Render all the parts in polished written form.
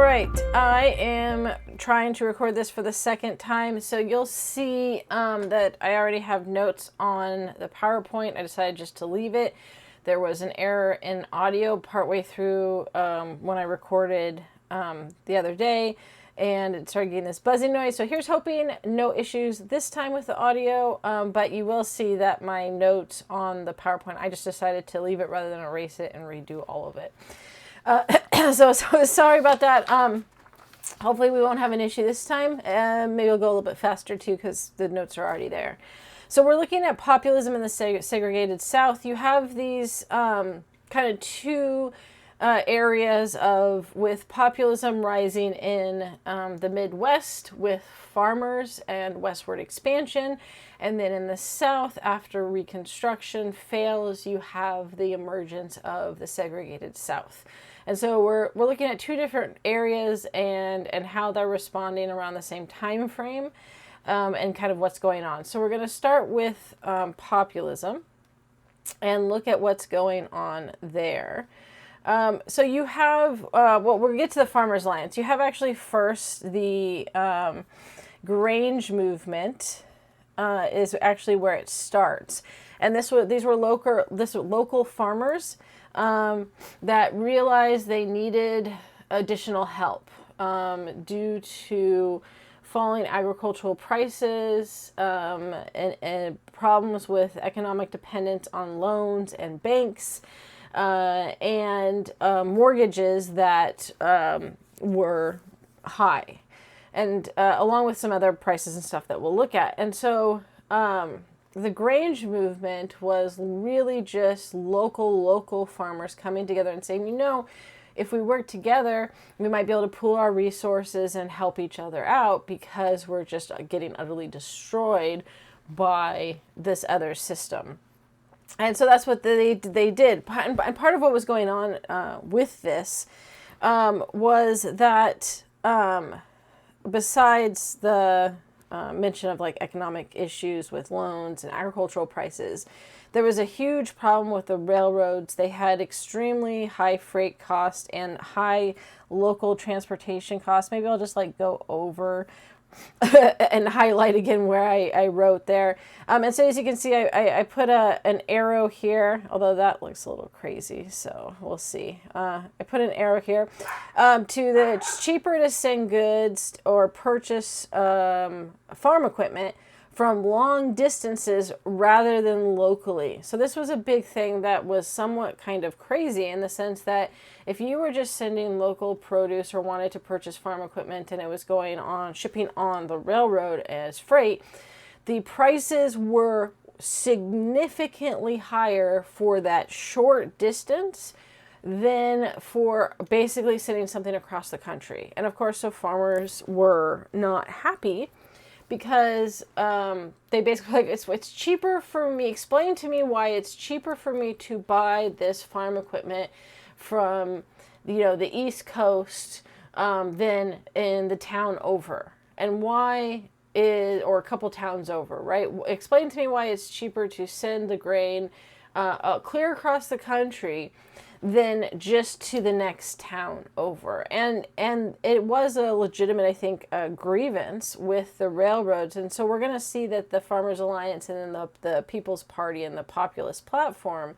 right, I am trying to record this for the second time, so you'll see that I already have notes on the PowerPoint. I decided just to leave it. There was an error in audio partway through when I recorded the other day, and it started getting this buzzing noise. So here's hoping no issues this time with the audio, but you will see that my notes on the PowerPoint, I just decided to leave it rather than erase it and redo all of it. So sorry about that. Hopefully we won't have an issue this time. Maybe it'll go a little bit faster too because the notes are already there. So we're looking at populism in the segregated South. You have these kind of two areas with populism rising in the Midwest with farmers and westward expansion. And then in the South, after Reconstruction fails, you have the emergence of the segregated South. And so we're looking at two different areas and how they're responding around the same time frame and kind of what's going on. So we're going to start with populism and look at what's going on there. So you have, well, we'll get to the Farmers Alliance. You have actually first the Grange movement is actually where it starts. And these were local farmers that realized they needed additional help due to falling agricultural prices and problems with economic dependence on loans and banks and mortgages that were high, and along with some other prices and stuff that we'll look at. And so the Grange movement was really just local farmers coming together and saying, you know, if we work together, we might be able to pool our resources and help each other out because we're just getting utterly destroyed by this other system. And so that's what they did. And part of what was going on with this was that besides the mention of like economic issues with loans and agricultural prices, there was a huge problem with the railroads. They had extremely high freight costs and high local transportation costs. Maybe I'll just like go over and highlight again where I wrote there. And so as you can see, I put an arrow here, although that looks a little crazy, so we'll see. I put an arrow here to that it's cheaper to send goods or purchase farm equipment from long distances rather than locally. So this was a big thing that was somewhat kind of crazy in the sense that if you were just sending local produce or wanted to purchase farm equipment and it was going on shipping on the railroad as freight, the prices were significantly higher for that short distance than for basically sending something across the country. And of course, so farmers were not happy because they basically like, it's cheaper for me. Explain to me why it's cheaper for me to buy this farm equipment from, you know, the East Coast than in the town over, and why or a couple towns over, right? Explain to me why it's cheaper to send the grain clear across the country than just to the next town over. And it was a legitimate, I think, grievance with the railroads. And so we're going to see that the Farmers Alliance and then the People's Party and the Populist Platform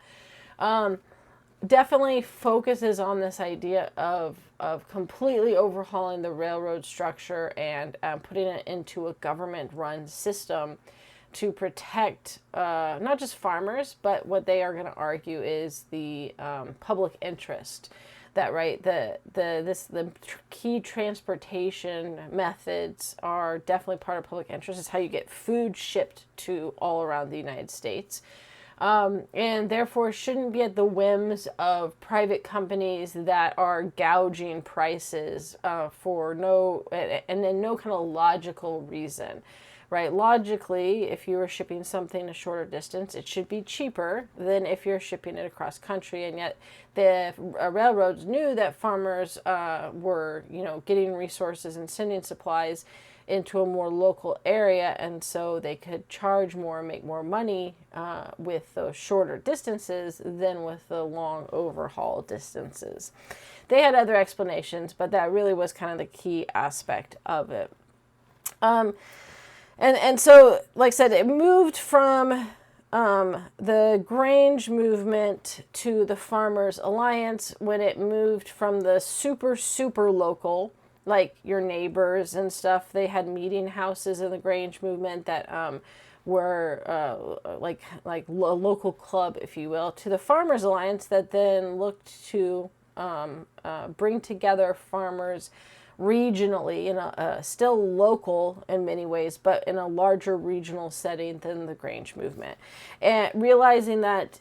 definitely focuses on this idea of completely overhauling the railroad structure and putting it into a government-run system to protect not just farmers, but what they are going to argue is the public interest. That right, the key transportation methods are definitely part of public interest. It's how you get food shipped to all around the United States. And therefore shouldn't be at the whims of private companies that are gouging prices for no kind of logical reason, right? Logically, if you were shipping something a shorter distance, it should be cheaper than if you're shipping it across country. And yet the railroads knew that farmers were, you know, getting resources and sending supplies into a more local area, and so they could charge more, make more money with those shorter distances than with the long overhaul distances. They had other explanations, but that really was kind of the key aspect of it. And so, like I said, it moved from the Grange movement to the Farmers Alliance when it moved from the super local, like your neighbors and stuff. They had meeting houses in the Grange movement that were like a local club, if you will, to the Farmers Alliance that then looked to bring together farmers regionally, in a still local in many ways, but in a larger regional setting than the Grange movement. And realizing that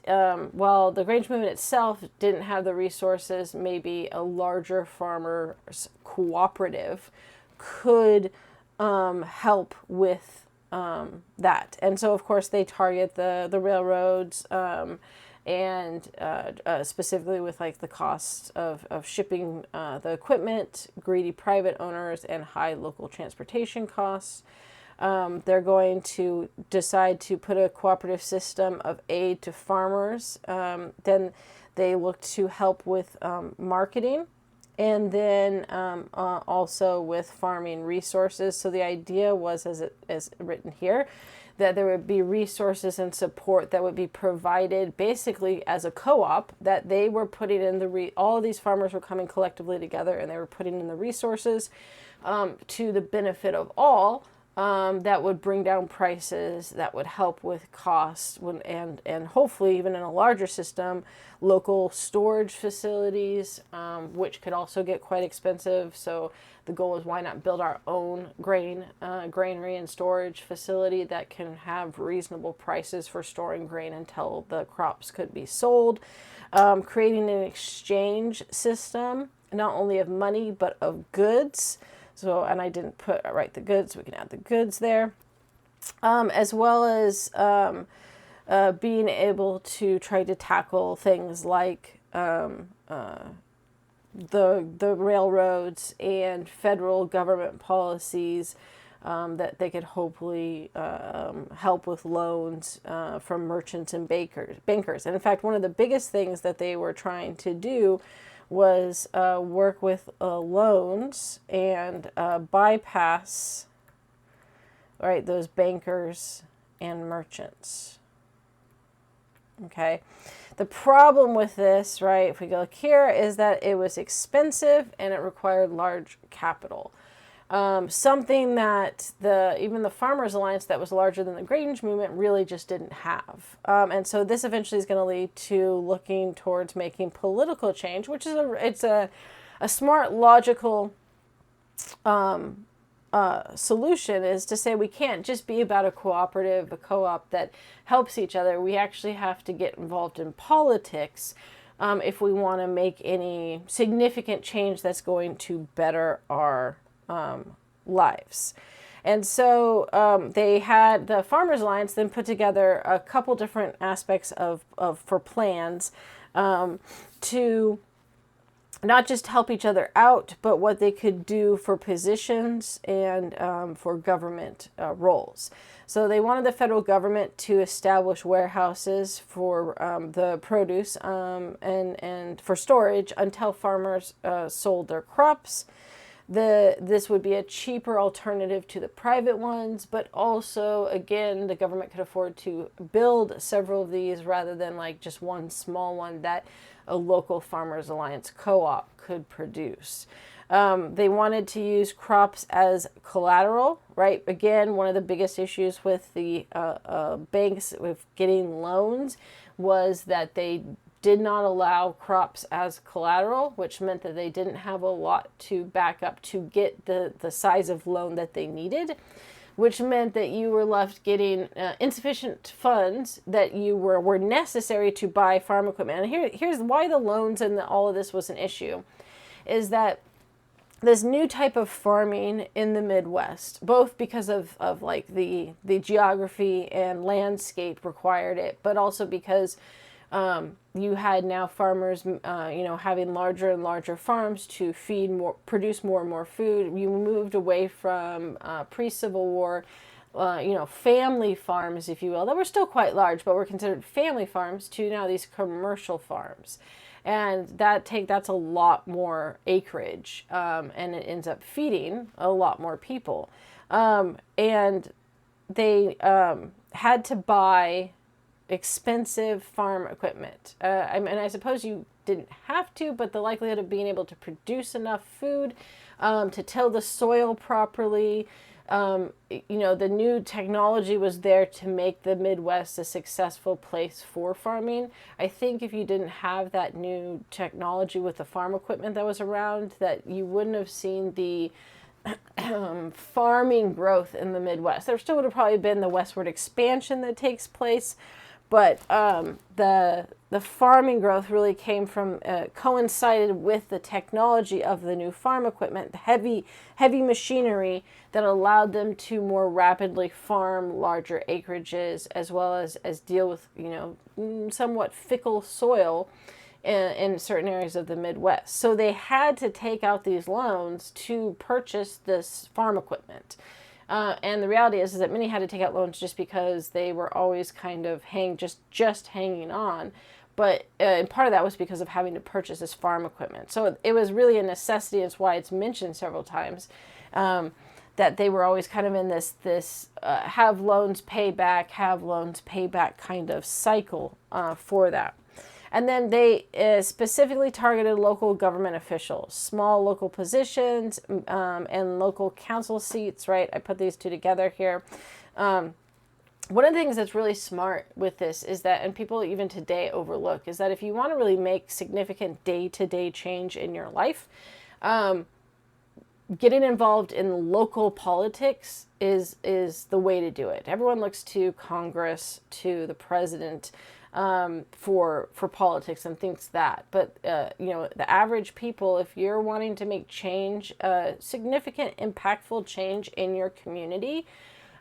while the Grange movement itself didn't have the resources, maybe a larger farmers cooperative could help with that. And so, of course, they target the railroads, and specifically with like the costs of shipping the equipment, greedy private owners, and high local transportation costs. They're going to decide to put a cooperative system of aid to farmers. Then they look to help with marketing, and then also with farming resources. So the idea was, as written here, that there would be resources and support that would be provided basically as a co-op, that they were putting in all of these farmers were coming collectively together and they were putting in the resources to the benefit of all, that would bring down prices, that would help with costs, and hopefully even in a larger system, local storage facilities, which could also get quite expensive. So the goal is, why not build our own granary and storage facility that can have reasonable prices for storing grain until the crops could be sold. Creating an exchange system, not only of money, but of goods. So, and I didn't write the goods, we can add the goods there. As well as being able to try to tackle things like the railroads and federal government policies, that they could hopefully help with loans from merchants and bankers. And in fact, one of the biggest things that they were trying to do was work with loans and bypass, right, those bankers and merchants. Okay. The problem with this, right, if we go look here, is that it was expensive and it required large capital. Something that even the Farmers Alliance, that was larger than the Grange movement, really just didn't have. And so this eventually is going to lead to looking towards making political change, which is a smart, logical solution, is to say we can't just be about a cooperative, a co-op that helps each other. We actually have to get involved in politics if we want to make any significant change that's going to better our lives. And so they had the Farmers Alliance then put together a couple different aspects for plans to not just help each other out, but what they could do for positions and for government roles. So they wanted the federal government to establish warehouses for the produce and for storage until farmers sold their crops. This would be a cheaper alternative to the private ones, but also, again, the government could afford to build several of these rather than like just one small one that a local Farmers Alliance co-op could produce. They wanted to use crops as collateral, right? Again, one of the biggest issues with the banks with getting loans was that they did not allow crops as collateral, which meant that they didn't have a lot to back up to get the size of loan that they needed, which meant that you were left getting insufficient funds that were necessary to buy farm equipment. And here's why the loans and all of this was an issue, is that this new type of farming in the Midwest, both because of like the geography and landscape required it, but also because You had now farmers, having larger and larger farms to produce more and more food. You moved away from pre-Civil War, family farms, if you will, that were still quite large, but were considered family farms, to now these commercial farms. And that's a lot more acreage, and it ends up feeding a lot more people. And they had to buy expensive farm equipment. I suppose you didn't have to, but the likelihood of being able to produce enough food to till the soil properly, the new technology was there to make the Midwest a successful place for farming. I think if you didn't have that new technology with the farm equipment that was around, that you wouldn't have seen the farming growth in the Midwest. There still would have probably been the westward expansion that takes place, but the farming growth really came from coincided with the technology of the new farm equipment, the heavy machinery that allowed them to more rapidly farm larger acreages, as well as deal with somewhat fickle soil in certain areas of the Midwest. So they had to take out these loans to purchase this farm equipment. And the reality is that many had to take out loans just because they were always kind of just hanging on. But and part of that was because of having to purchase this farm equipment. So it was really a necessity. It's why it's mentioned several times that they were always kind of in this have loans pay back kind of cycle for that. And then they specifically targeted local government officials, small local positions, and local council seats, right? I put these two together here. One of the things that's really smart with this is that, and people even today overlook, is that if you want to really make significant day-to-day change in your life, getting involved in local politics is the way to do it. Everyone looks to Congress, to the president, for politics and thinks that. But, the average people, if you're wanting to make change, significant, impactful change in your community,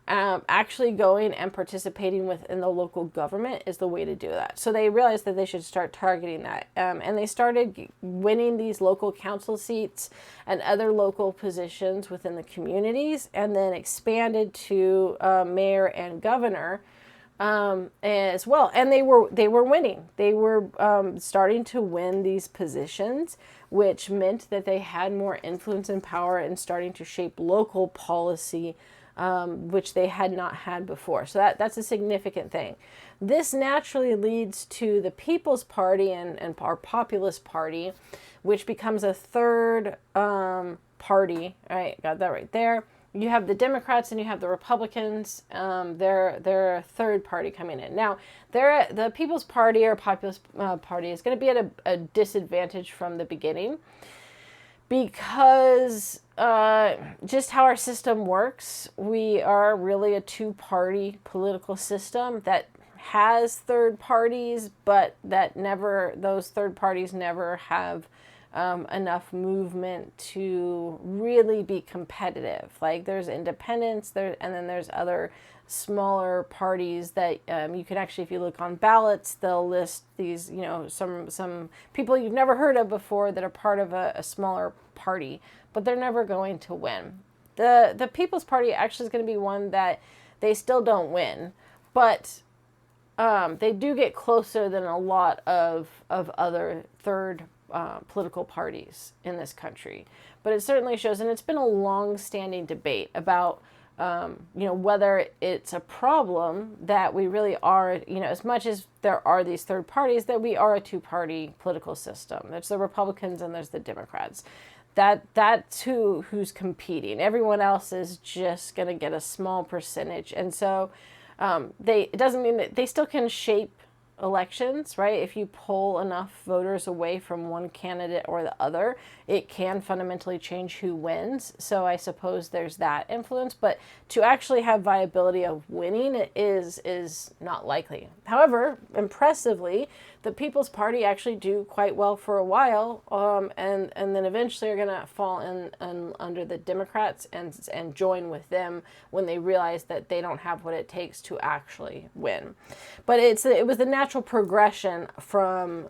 actually going and participating within the local government is the way to do that. So they realized that they should start targeting that. And they started winning these local council seats and other local positions within the communities, and then expanded to mayor and governor as well. And they were winning. They were starting to win these positions, which meant that they had more influence and power in starting to shape local policy, which they had not had before. So that's a significant thing. This naturally leads to the People's Party and our Populist Party, which becomes a third party. All right, got that right there. You have the Democrats and you have the Republicans. They're a third party coming in. Now, the People's Party or Populist Party is going to be at a disadvantage from the beginning, because just how our system works, we are really a two-party political system that has third parties, but those third parties never have enough movement to really be competitive. Like, there's independents and then there's other smaller parties that you can actually, if you look on ballots, they'll list these, some people you've never heard of before that are part of a smaller party, but they're never going to win. The People's Party actually is going to be one that they still don't win, but they do get closer than a lot of other third political parties in this country. But it certainly shows, and it's been a long-standing debate about whether it's a problem that we really are, as much as there are these third parties, that we are a two-party political system. There's the Republicans and there's the Democrats. That's who's competing. Everyone else is just going to get a small percentage. And so it doesn't mean that they still can shape elections, right? If you pull enough voters away from one candidate or the other, it can fundamentally change who wins. So I suppose there's that influence, but to actually have viability of winning is not likely. However, impressively, the People's Party actually do quite well for a while, and then eventually are going to fall in under the Democrats and join with them when they realize that they don't have what it takes to actually win. But it was the natural progression from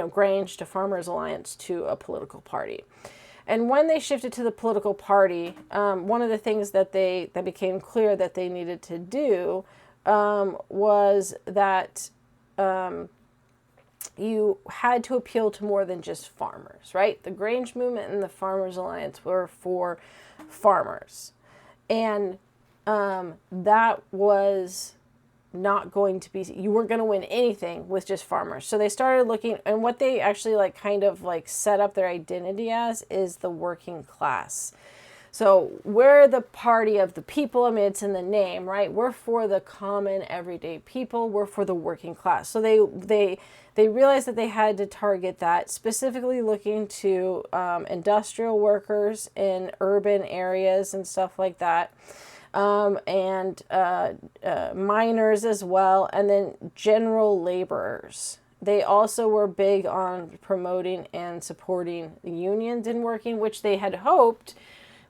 Grange to Farmers Alliance to a political party. And when they shifted to the political party, one of the things that became clear that they needed to do was that you had to appeal to more than just farmers, right? The Grange movement and the Farmers Alliance were for farmers. And that was not going to be, you weren't going to win anything with just farmers. So they started looking, and what they actually kind of set up their identity as is the working class. So we're the party of the people. I mean, it's in the name, right? We're for the common everyday people. We're for the working class. So they realized that they had to target that, specifically looking to industrial workers in urban areas and stuff like that, and miners as well, and then general laborers. They also were big on promoting and supporting the unions in working, which they had hoped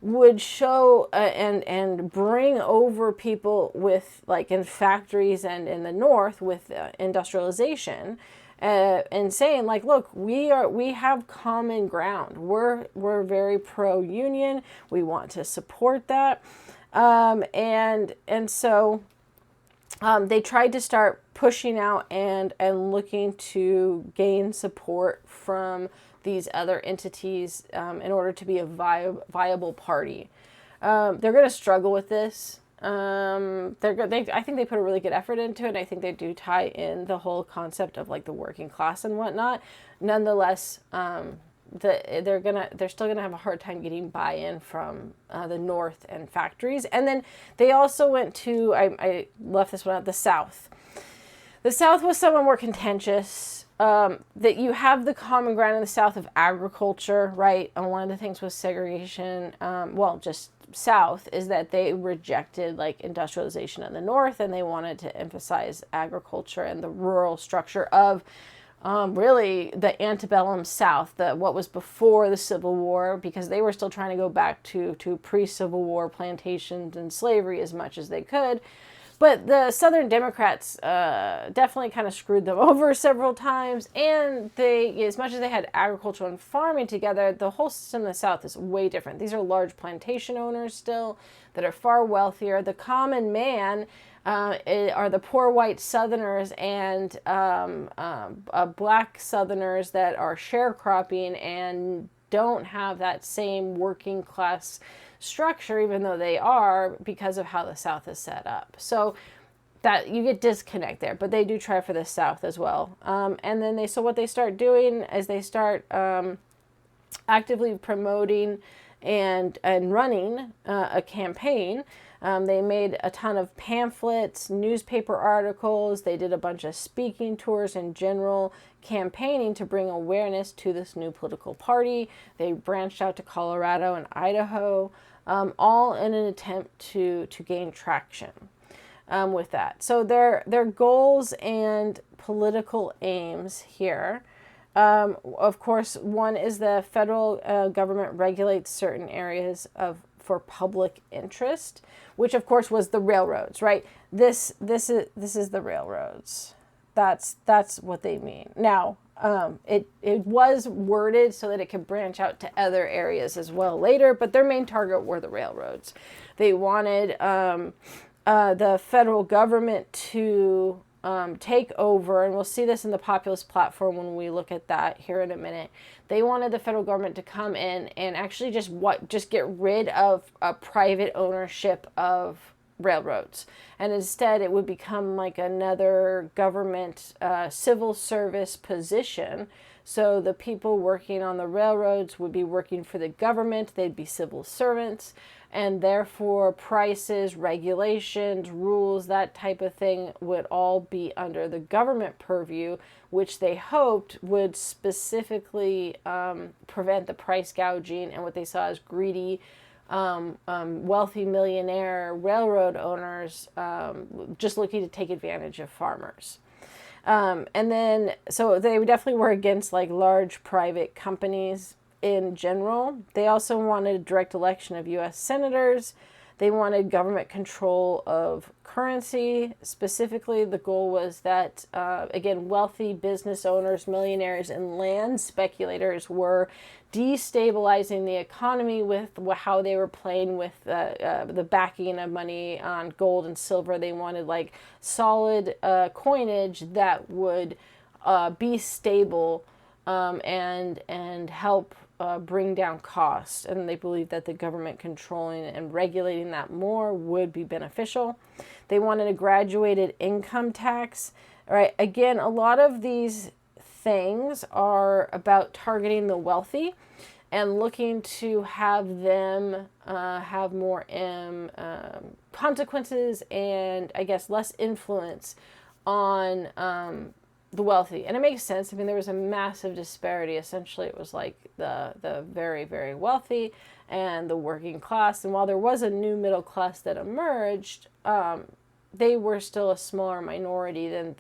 would show and bring over people with in factories and in the north with industrialization, and saying look, we have common ground. We're very pro union. We want to support that, and so they tried to start pushing out and looking to gain support from these other entities in order to be a viable party. They're going to struggle with this. I think they put a really good effort into it. And I think they do tie in the whole concept of the working class and whatnot. Nonetheless, they're still gonna have a hard time getting buy-in from the North and factories. And then they also went to, I left this one out, the South. The South was somewhat more contentious. That you have the common ground in the South of agriculture, right? And one of the things with segregation, just South, is that they rejected industrialization in the North, and they wanted to emphasize agriculture and the rural structure of really the antebellum South, what was before the Civil War, because they were still trying to go back to pre-Civil War plantations and slavery as much as they could. But the Southern Democrats definitely kind of screwed them over several times, and as much as they had agriculture and farming together, the whole system in the South is way different. These are large plantation owners still that are far wealthier. The common man are the poor white Southerners and black Southerners that are sharecropping and don't have that same working class structure, even though they are, because of how the South is set up. So that you get disconnect there, but they do try for the South as well. And then what they start doing is they start actively promoting and running a campaign. They made a ton of pamphlets, newspaper articles. They did a bunch of speaking tours and general campaigning to bring awareness to this new political party. They branched out to Colorado and Idaho, all in an attempt to gain traction with that. So their goals and political aims here, of course, one is the federal government regulates certain areas for public interest, which of course was the railroads, right? This is the railroads. That's what they mean. Now, it was worded so that it could branch out to other areas as well later, but their main target were the railroads. They wanted the federal government to take over, and we'll see this in the populist platform when we look at that here in a minute. They wanted the federal government to come in and actually just get rid of private ownership of railroads, and instead it would become another government civil service position. So the people working on the railroads would be working for the government. They'd be civil servants, and therefore prices, regulations, rules, that type of thing would all be under the government purview, which they hoped would specifically prevent the price gouging and what they saw as greedy, wealthy millionaire railroad owners just looking to take advantage of farmers. And then, so they definitely were against like large private companies in general. They also wanted direct election of U.S. senators. They wanted government control of currency. Specifically, the goal was that, again, wealthy business owners, millionaires, and land speculators were destabilizing the economy with how they were playing with the backing of money on gold and silver. They wanted like solid coinage that would be stable and help bring down costs. And they believed that the government controlling and regulating that more would be beneficial. They wanted a graduated income tax. All right. Again, a lot of these things are about targeting the wealthy and looking to have them have more consequences and, I guess, less influence on the wealthy. And it makes sense. I mean, there was a massive disparity. Essentially, it was like the very, very wealthy and the working class. And while there was a new middle class that emerged, they were still a smaller minority than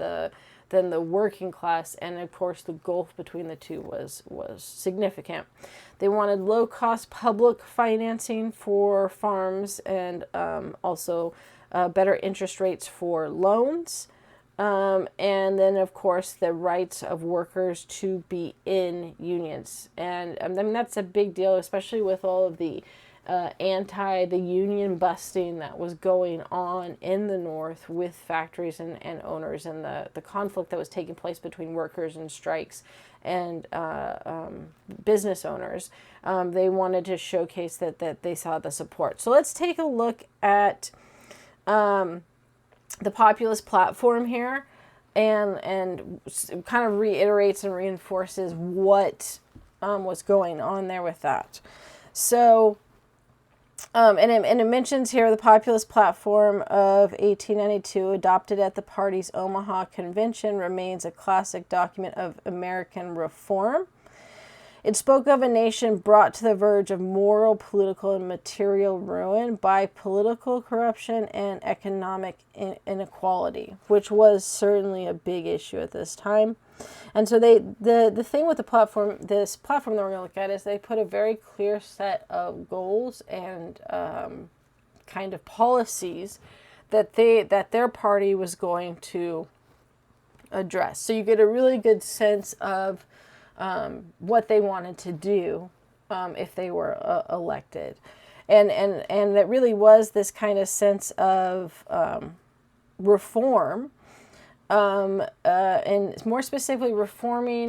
the working class, and of course the gulf between the two was significant. They wanted low-cost public financing for farms and also better interest rates for loans, and then of course the rights of workers to be in unions. And I mean that's a big deal, especially with all of the the union busting that was going on in the North with factories and owners, and the conflict that was taking place between workers and strikes and business owners. They wanted to showcase that they saw the support. So let's take a look at the populist platform here, and kind of reiterates and reinforces what was going on there with that. So and it mentions here the populist platform of 1892, adopted at the party's Omaha convention, remains a classic document of American reform. It spoke of a nation brought to the verge of moral, political, and material ruin by political corruption and economic inequality, which was certainly a big issue at this time. And so the thing with this platform that we're going to look at, is they put a very clear set of goals and kind of policies that their party was going to address. So you get a really good sense of what they wanted to do if they were elected, and that really was this kind of sense of reform. And more specifically, reform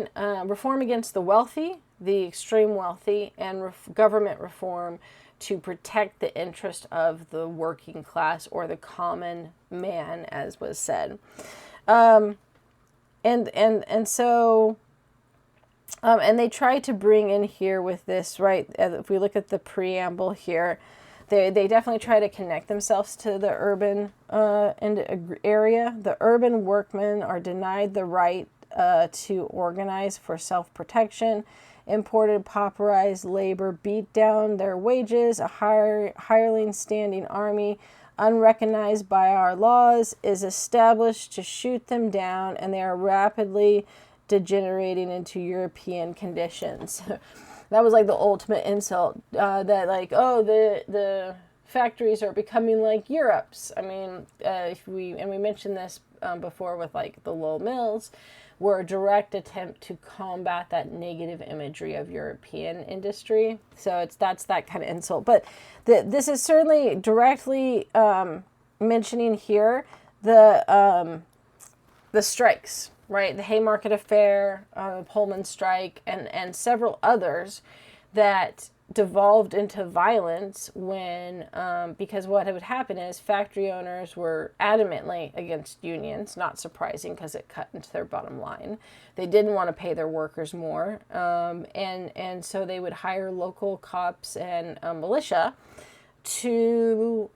against the wealthy, the extreme wealthy, and government reform to protect the interest of the working class, or the common man, as was said. And so they try to bring in here with this, right? If we look at the preamble here, they definitely try to connect themselves to the urban area. The urban workmen are denied the right to organize for self-protection. Imported pauperized labor beat down their wages. A hireling standing army, unrecognized by our laws, is established to shoot them down, and they are rapidly degenerating into European conditions. That was like the ultimate insult, that like, oh, the factories are becoming like Europe's. I mean, we mentioned this before with like the Lowell Mills, were a direct attempt to combat that negative imagery of European industry. So that's that kind of insult. But this is certainly directly mentioning here the strikes. Right, the Haymarket Affair, the Pullman strike, and several others that devolved into violence when, because what would happen is factory owners were adamantly against unions, not surprising because it cut into their bottom line. They didn't want to pay their workers more, and so they would hire local cops and militia to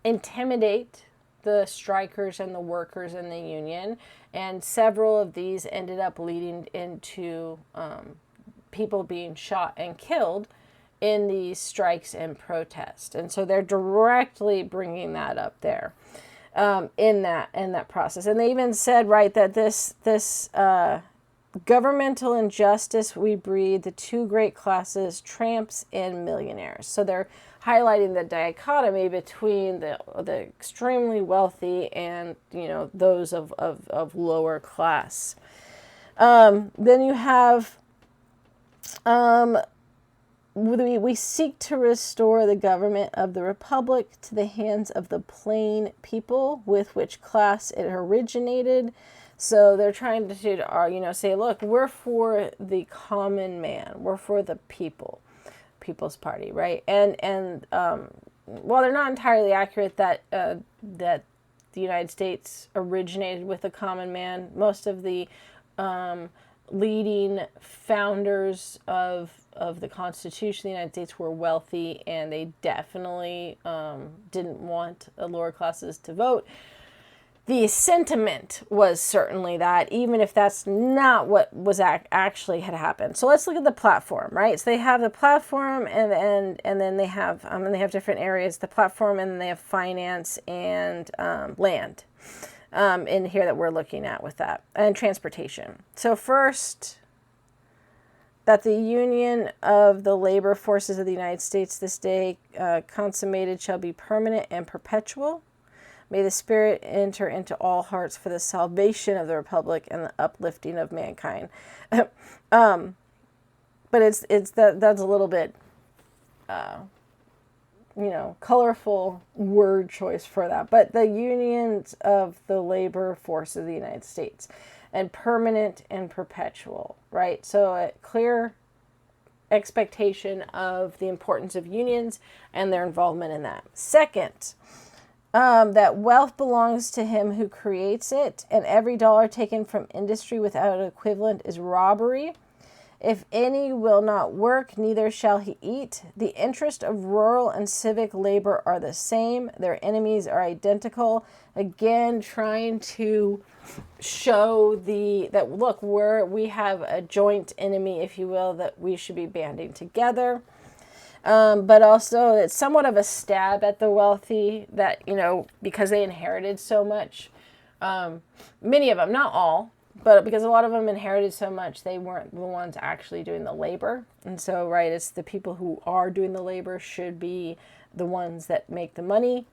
intimidate the strikers and the workers in the union, and several of these ended up leading into people being shot and killed in these strikes and protests. And so they're directly bringing that up there. in that process. And they even said, right, that this governmental injustice we breed, the two great classes, tramps and millionaires. So they're highlighting the dichotomy between the extremely wealthy and, those of lower class. Then you have, we seek to restore the government of the republic to the hands of the plain people with which class it originated. So they're trying to, say, look, we're for the common man. We're for the people, People's Party, right? And while they're not entirely accurate that that the United States originated with the common man, most of the leading founders of the Constitution of the United States were wealthy, and they definitely didn't want the lower classes to vote. The sentiment was certainly that, even if that's not what was actually had happened. So let's look at the platform, right? So they have the platform, and then they have different areas. The platform, and then they have finance and land in here that we're looking at with that, and transportation. So first, that the union of the labor forces of the United States this day consummated shall be permanent and perpetual. May the Spirit enter into all hearts for the salvation of the Republic and the uplifting of mankind. But that's a little bit, colorful word choice for that. But the unions of the labor force of the United States, and permanent and perpetual, right? So a clear expectation of the importance of unions and their involvement in that. Second, that wealth belongs to him who creates it, and every dollar taken from industry without an equivalent is robbery. If any will not work, neither shall he eat. The interest of rural and civic labor are the same. Their enemies are identical. Again, trying to show that look, we have a joint enemy, if you will, that we should be banding together. But also it's somewhat of a stab at the wealthy that, because they inherited so much. Many of them, not all, but because a lot of them inherited so much, they weren't the ones actually doing the labor. And so, right, it's the people who are doing the labor should be the ones that make the money.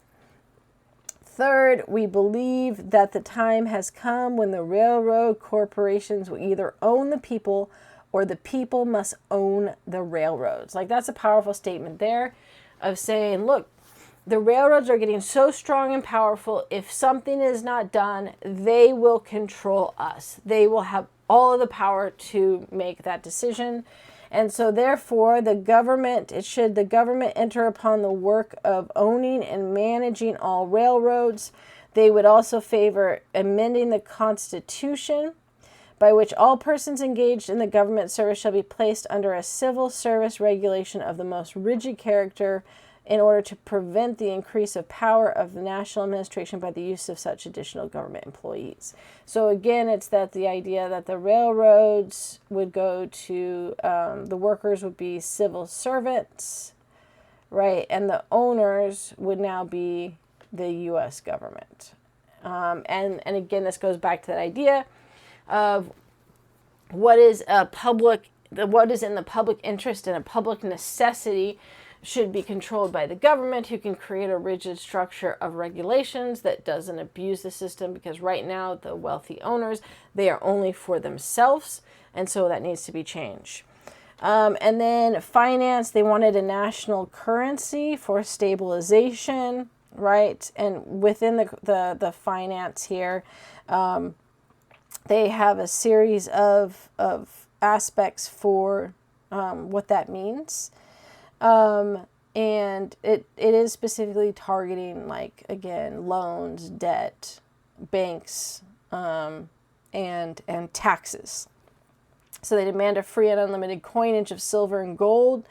Third, we believe that the time has come when the railroad corporations will either own the people or the people must own the railroads. Like, that's a powerful statement there of saying, look, the railroads are getting so strong and powerful. If something is not done, they will control us. They will have all of the power to make that decision. And so therefore, the government enter upon the work of owning and managing all railroads. They would also favor amending the Constitution, by which all persons engaged in the government service shall be placed under a civil service regulation of the most rigid character, in order to prevent the increase of power of the national administration by the use of such additional government employees. So again, it's that the idea that the railroads would go to, the workers would be civil servants, right? And the owners would now be the U.S. government. And again, this goes back to that idea of what is in the public interest and a public necessity should be controlled by the government, who can create a rigid structure of regulations that doesn't abuse the system, because right now the wealthy owners, they are only for themselves, and so that needs to be changed. And then finance, they wanted a national currency for stabilization, right? And within the finance here, they have a series of aspects for what that means. And it is specifically targeting, like, again, loans, debt, banks, and taxes. So they demand a free and unlimited coinage of silver and gold,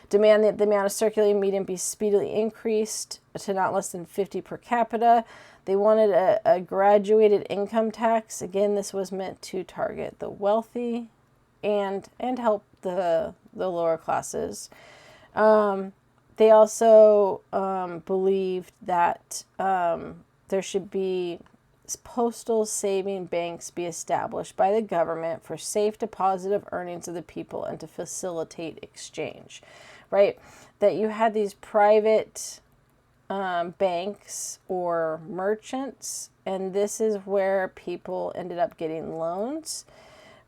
demand that the amount of circulating medium be speedily increased to not less than 50 per capita. They wanted a graduated income tax. Again, this was meant to target the wealthy and help the lower classes. They also believed that there should be postal saving banks be established by the government for safe deposit of earnings of the people and to facilitate exchange, right? That you had these private banks or merchants, and this is where people ended up getting loans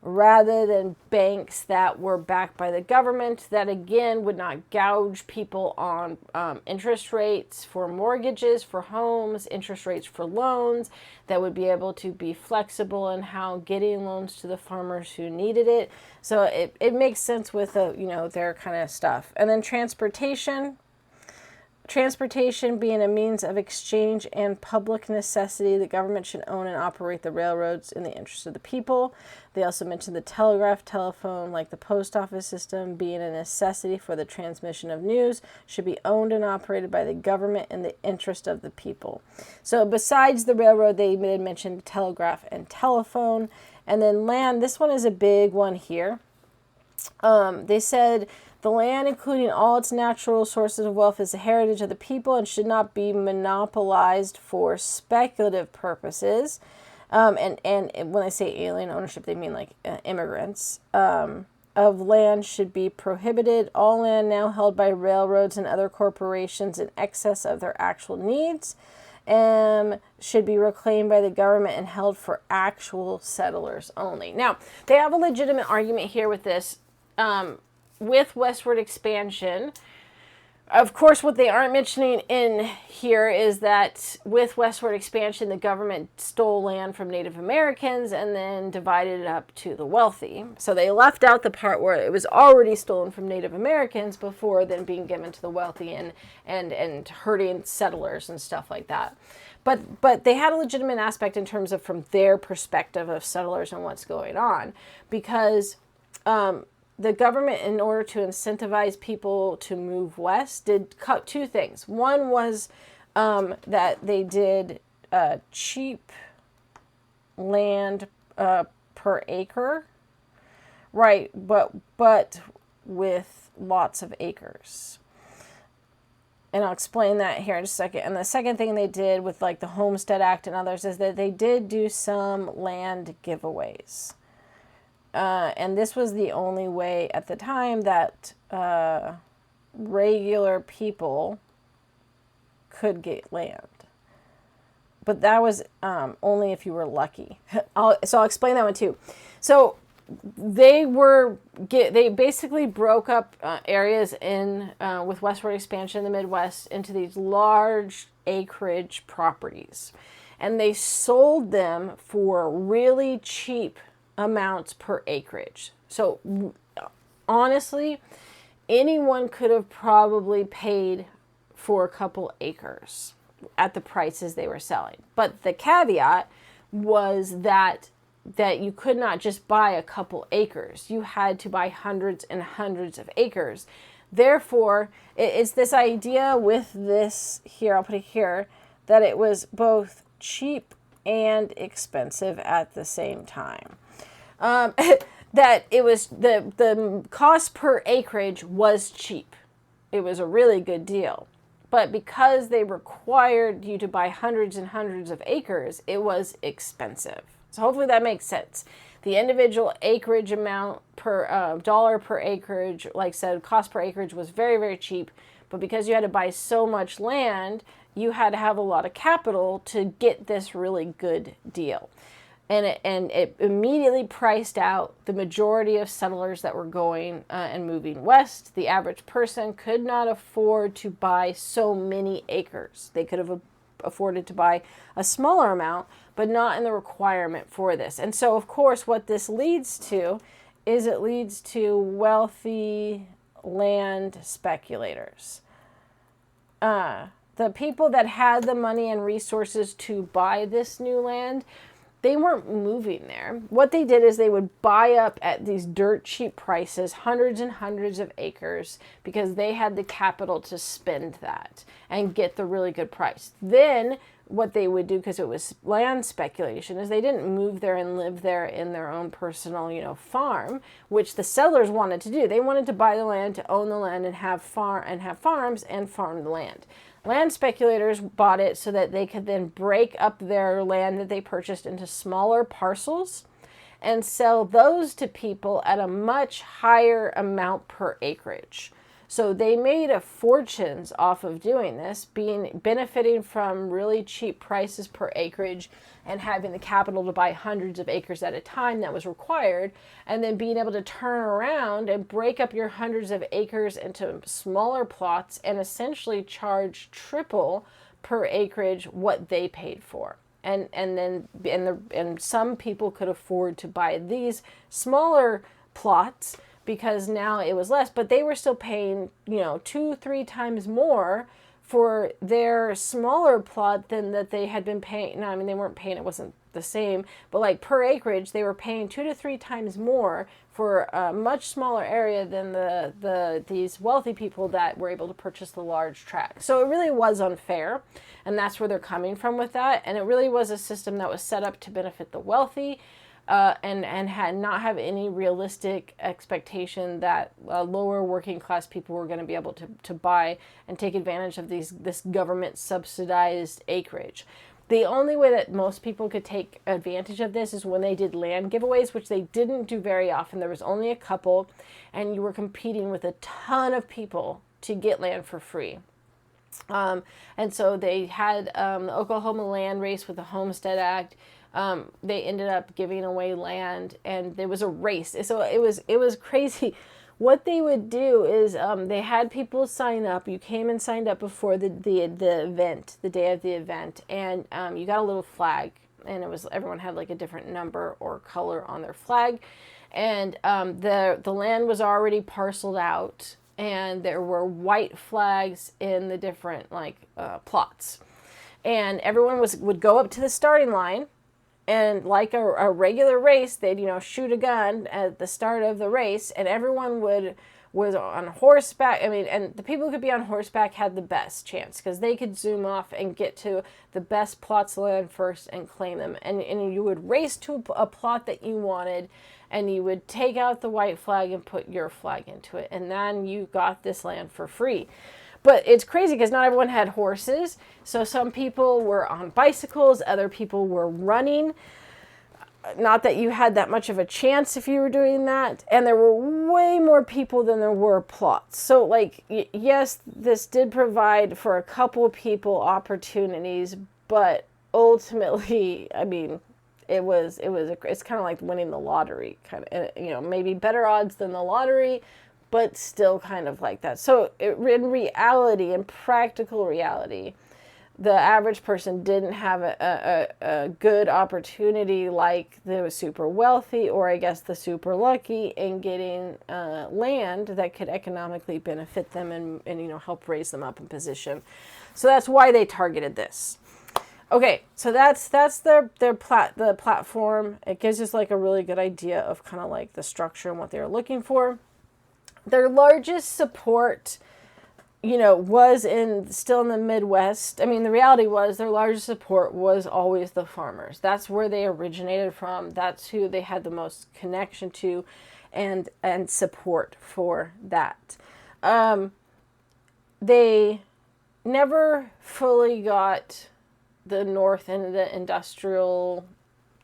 rather than banks that were backed by the government that, again, would not gouge people on interest rates for mortgages, for homes, interest rates for loans, that would be able to be flexible in how getting loans to the farmers who needed it. So it makes sense with, their kind of stuff. And then transportation being a means of exchange and public necessity, the government should own and operate the railroads in the interest of the people. They also mentioned the telegraph, telephone, like the post office system, being a necessity for the transmission of news, should be owned and operated by the government in the interest of the people. So besides the railroad, they mentioned telegraph and telephone. And then land, this one is a big one here. They said the land, including all its natural sources of wealth, is the heritage of the people and should not be monopolized for speculative purposes. And when I say alien ownership, they mean like immigrants. Of land should be prohibited. All land now held by railroads and other corporations in excess of their actual needs should be reclaimed by the government and held for actual settlers only. Now, they have a legitimate argument here with this. With westward expansion, of course, what they aren't mentioning in here is that with westward expansion, the government stole land from Native Americans and then divided it up to the wealthy. So they left out the part where it was already stolen from Native Americans before then being given to the wealthy and hurting settlers and stuff like that. But they had a legitimate aspect in terms of from their perspective of settlers and what's going on, because the government, in order to incentivize people to move west, did two things. One was that they did cheap land per acre, right? But with lots of acres. And I'll explain that here in just a second. And the second thing they did with like the Homestead Act and others is that they did do some land giveaways. And this was the only way at the time that regular people could get land. But that was only if you were lucky. So I'll explain that one too. So they basically broke up areas with westward expansion in the Midwest into these large acreage properties. And they sold them for really cheap amounts per acreage. So honestly, anyone could have probably paid for a couple acres at the prices they were selling. But the caveat was that you could not just buy a couple acres. You had to buy hundreds and hundreds of acres. Therefore, it's this idea with this here, I'll put it here, that it was both cheap and expensive at the same time. That it was the cost per acreage was cheap. It was a really good deal. But because they required you to buy hundreds and hundreds of acres, it was expensive. So hopefully that makes sense. The individual acreage amount per dollar per acreage, like I said, cost per acreage was very, very cheap. But because you had to buy so much land, you had to have a lot of capital to get this really good deal. And it immediately priced out the majority of settlers that were going and moving west. The average person could not afford to buy so many acres. They could have afforded to buy a smaller amount, but not in the requirement for this. And so, of course, what this leads to is it leads to wealthy land speculators. The people that had the money and resources to buy this new land, they weren't moving there. What they did is they would buy up at these dirt cheap prices, hundreds and hundreds of acres, because they had the capital to spend that and get the really good price. Then what they would do, because it was land speculation, is they didn't move there and live there in their own personal, farm, which the settlers wanted to do. They wanted to buy the land, to own the land, and have farms and farm the land. Land speculators bought it so that they could then break up their land that they purchased into smaller parcels and sell those to people at a much higher amount per acreage. So they made a fortunes off of doing this, benefiting from really cheap prices per acreage and having the capital to buy hundreds of acres at a time that was required, and then being able to turn around and break up your hundreds of acres into smaller plots and essentially charge triple per acreage what they paid for. And some people could afford to buy these smaller plots because now it was less, but they were still paying, 2-3 times more for their smaller plot than that they had been paying. No, I mean, they weren't paying, it wasn't the same, but like per acreage, they were paying 2 to 3 times more for a much smaller area than these wealthy people that were able to purchase the large tract. So it really was unfair, and that's where they're coming from with that. And it really was a system that was set up to benefit the wealthy, and had not have any realistic expectation that lower working class people were going to be able to buy and take advantage of this government subsidized acreage. The only way that most people could take advantage of this is when they did land giveaways, which they didn't do very often. There was only a couple, and you were competing with a ton of people to get land for free. And so they had the Oklahoma land race with the Homestead Act. They ended up giving away land, and there was a race. So it was crazy. What they would do is they had people sign up. You came and signed up before the event, the day of the event, and you got a little flag, and everyone had like a different number or color on their flag, and the land was already parceled out, and there were white flags in the different plots, and everyone would go up to the starting line. And like a regular race, they'd, shoot a gun at the start of the race, and everyone was on horseback. I mean, and the people who could be on horseback had the best chance because they could zoom off and get to the best plots of land first and claim them. And you would race to a plot that you wanted, and you would take out the white flag and put your flag into it. And then you got this land for free. But it's crazy because not everyone had horses. So some people were on bicycles, other people were running. Not that you had that much of a chance if you were doing that. And there were way more people than there were plots. So yes, this did provide for a couple of people opportunities, but ultimately, I mean, it's kind of like winning the lottery, kind of, maybe better odds than the lottery, but still kind of like that. So in reality, in practical reality, the average person didn't have a good opportunity like the super wealthy, or I guess the super lucky, in getting land that could economically benefit them and help raise them up in position. So that's why they targeted this. Okay, so that's the platform. It gives us like a really good idea of kind of like the structure and what they were looking for. Their largest support, was still in the Midwest. I mean, the reality was their largest support was always the farmers. That's where they originated from. That's who they had the most connection to and support for that. They never fully got the North and the industrial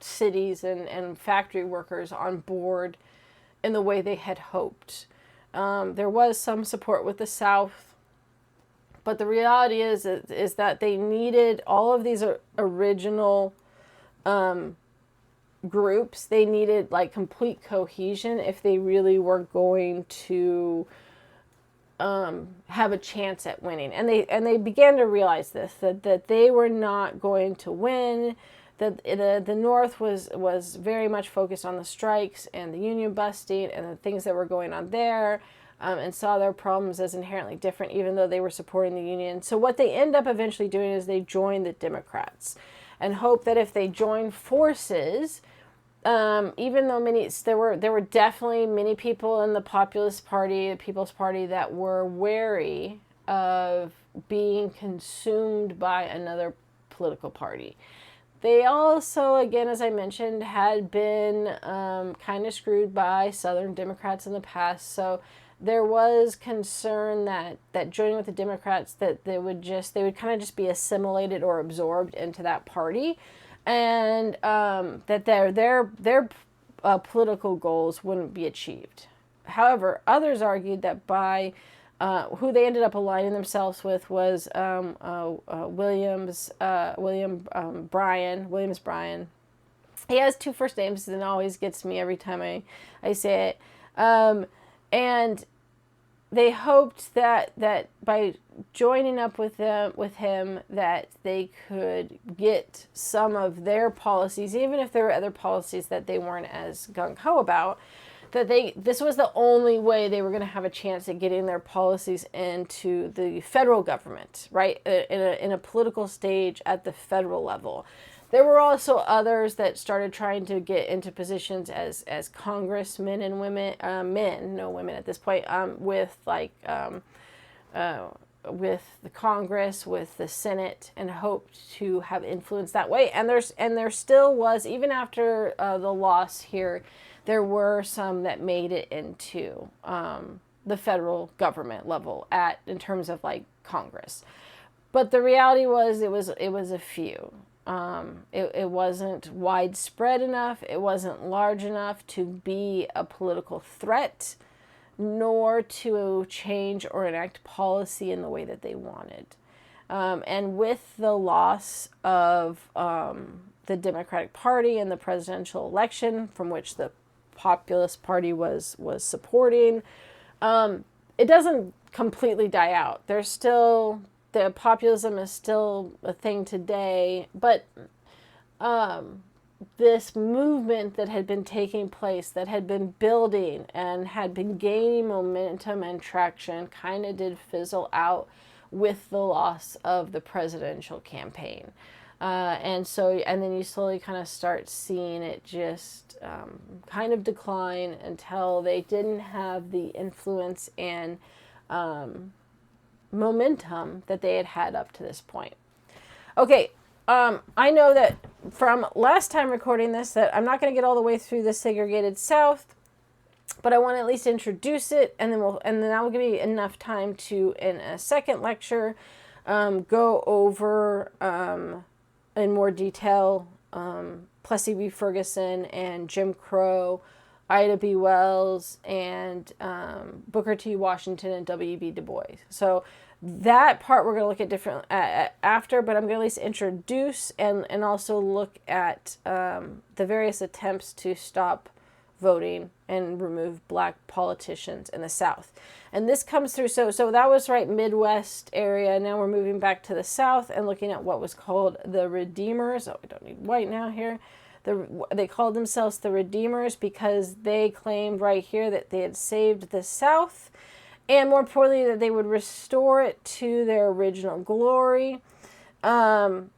cities and factory workers on board in the way they had hoped. There was some support with the South, but the reality is that they needed all of these original groups. They needed like complete cohesion if they really were going to have a chance at winning. And they began to realize this, that they were not going to win. That the North was very much focused on the strikes and the union busting and the things that were going on there, and saw their problems as inherently different, even though they were supporting the union. So what they end up eventually doing is they join the Democrats and hope that if they join forces, even though there were definitely many people in the Populist Party, the People's Party, that were wary of being consumed by another political party. They also, again, as I mentioned, had been kind of screwed by Southern Democrats in the past. So there was concern that joining with the Democrats, that they would kind of just be assimilated or absorbed into that party, and that their political goals wouldn't be achieved. However, others argued that by who they ended up aligning themselves with was Williams Bryan. He has two first names, and it always gets me every time I say it. And they hoped that by joining up with him, that they could get some of their policies, even if there were other policies that they weren't as gung-ho about, that this was the only way they were going to have a chance at getting their policies into the federal government, right? In a political stage at the federal level. There were also others that started trying to get into positions as congressmen and women, men, no women at this point, with the Congress, with the Senate, and hoped to have influence that way. And there still was, even after the loss here, there were some that made it into the federal government level in terms of like Congress. But the reality was it was a few. It wasn't widespread enough. It wasn't large enough to be a political threat, nor to change or enact policy in the way that they wanted. And with the loss of the Democratic Party in the presidential election, from which the Populist Party was supporting, it doesn't completely die out. There's still... the populism is still a thing today, but this movement that had been taking place, that had been building and had been gaining momentum and traction, kind of did fizzle out with the loss of the presidential campaign. And then you slowly kind of start seeing it just kind of decline until they didn't have the influence and momentum that they had up to this point. Okay, I know that from last time recording this that I'm not going to get all the way through the segregated South, but I want to at least introduce it, and then that will give me enough time to, in a second lecture, go over in more detail Plessy v. Ferguson and Jim Crow, Ida B. Wells, and Booker T. Washington and W.B. Du Bois. So that part we're going to look at different after, but I'm going to at least introduce and also look at the various attempts to stop voting and remove black politicians in the South. And this comes through, so that was right Midwest area. Now we're moving back to the South and looking at what was called the Redeemers. Oh, we don't need white now here. They called themselves the Redeemers because they claimed right here that they had saved the South, and more importantly, that they would restore it to their original glory. And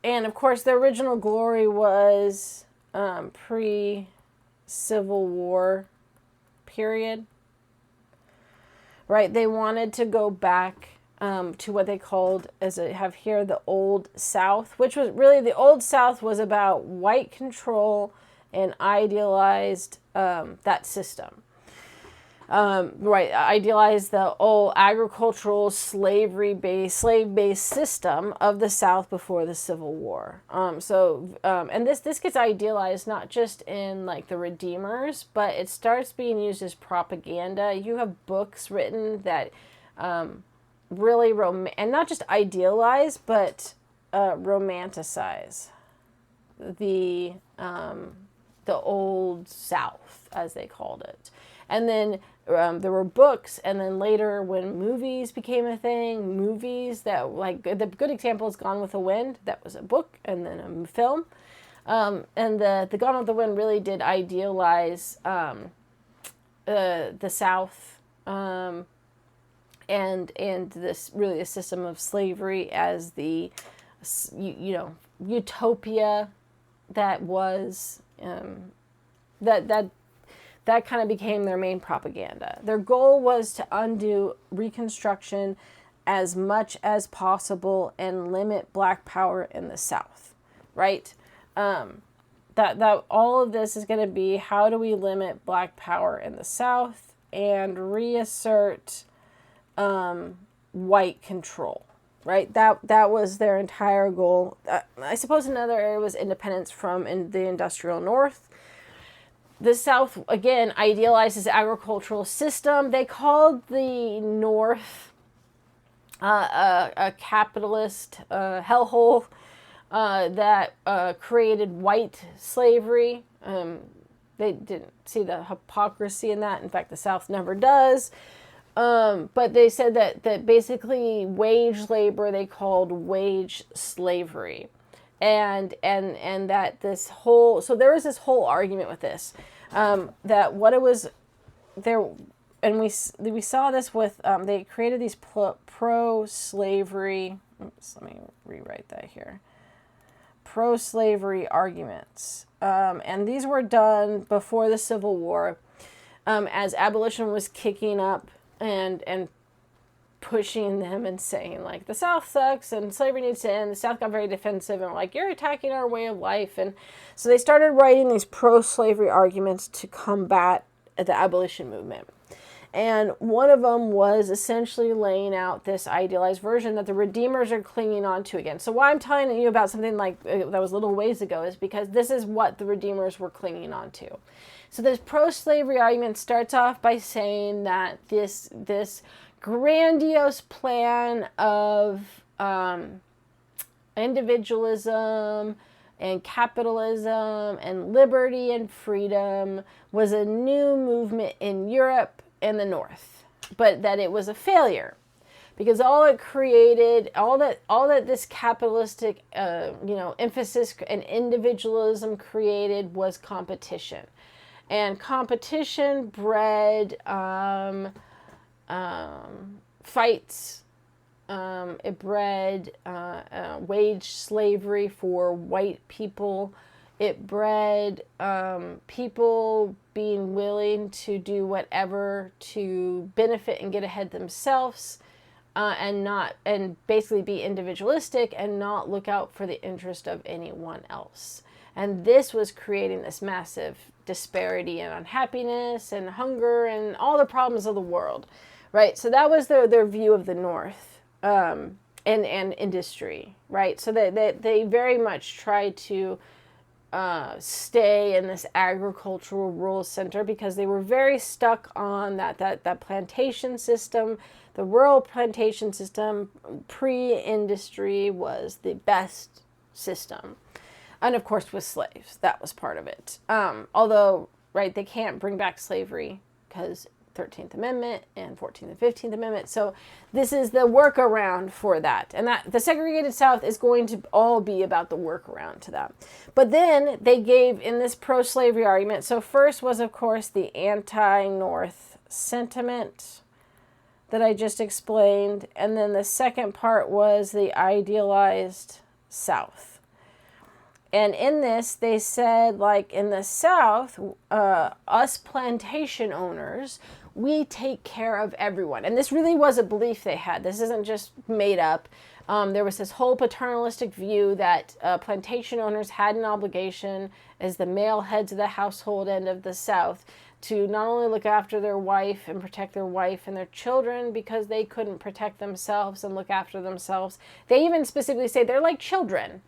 of course, their original glory was pre-Civil War period. Right? They wanted to go back to what they called, as I have here, the Old South, which was really, the Old South was about white control and idealized that system. Idealized the old agricultural slave-based system of the South before the Civil War. And this gets idealized not just in like the Redeemers, but it starts being used as propaganda. You have books written that really and not just idealize, but romanticize the Old South, as they called it. And then there were books, and then later when movies became a thing, movies that, like, the good example is Gone with the Wind. That was a book and then a film. And the Gone with the Wind really did idealize the South and this really a system of slavery as the utopia that was that kind of became their main propaganda. Their goal was to undo Reconstruction as much as possible and limit black power in the South, right? That all of this is going to be, how do we limit black power in the South and reassert white control, right? That was their entire goal. I suppose another area was independence from the industrial North. The South, again, idealized this agricultural system. They called the North a capitalist hellhole that created white slavery. They didn't see the hypocrisy in that. In fact, the South never does. But they said that basically wage labor they called wage slavery. And that this whole, so there was this whole argument with this, that what it was there, and we saw this with, they created these pro-slavery, oops, let me rewrite that here, pro-slavery arguments. And these were done before the Civil War, as abolition was kicking up and pushing them and saying, like, the South sucks and slavery needs to end. The South got very defensive and like, you're attacking our way of life. And so they started writing these pro-slavery arguments to combat the abolition movement. And one of them was essentially laying out this idealized version that the Redeemers are clinging on to again. So why I'm telling you about something like that was a little ways ago is because this is what the Redeemers were clinging on to. So this pro-slavery argument starts off by saying that this grandiose plan of individualism and capitalism and liberty and freedom was a new movement in Europe and the North, but that it was a failure because all it created, all that this capitalistic emphasis and individualism created was competition, and competition bred fights. It bred wage slavery for white people. It bred people being willing to do whatever to benefit and get ahead themselves, and basically be individualistic and not look out for the interest of anyone else. And this was creating this massive disparity and unhappiness and hunger and all the problems of the world. Right, so that was their view of the North, and industry, right? So they very much tried to stay in this agricultural rural center because they were very stuck on that plantation system. The rural plantation system pre-industry was the best system, and of course with slaves, that was part of it. Although, right, they can't bring back slavery because 13th Amendment and 14th and 15th Amendment. So this is the workaround for that. And that the segregated South is going to all be about the workaround to that. But then they gave in this pro-slavery argument. So first was, of course, the anti-North sentiment that I just explained. And then the second part was the idealized South. And in this, they said, like, in the South, us plantation owners, we take care of everyone. And this really was a belief they had. This isn't just made up. There was this whole paternalistic view that plantation owners had an obligation as the male heads of the household end of the South to not only look after their wife and protect their wife and their children because they couldn't protect themselves and look after themselves. They even specifically say they're like children.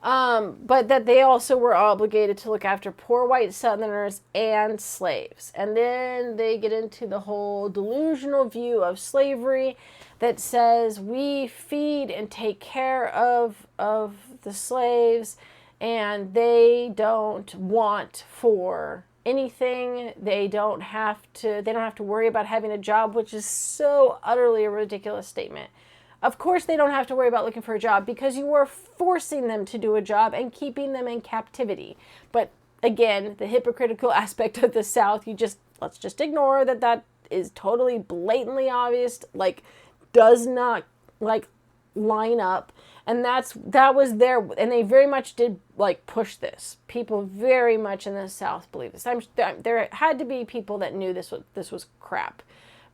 But that they also were obligated to look after poor white Southerners and slaves. And then they get into the whole delusional view of slavery that says we feed and take care of the slaves and they don't want for anything. They don't have to worry about having a job, which is so utterly a ridiculous statement. Of course they don't have to worry about looking for a job because you are forcing them to do a job and keeping them in captivity. But again, the hypocritical aspect of the South, let's just ignore that is totally blatantly obvious, like does not like line up. And that was there, and they very much did like push this. People very much in the South believe this. There had to be people that knew this was crap.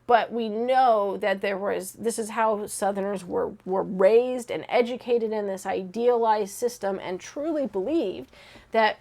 But we know that this is how Southerners were raised and educated in this idealized system and truly believed that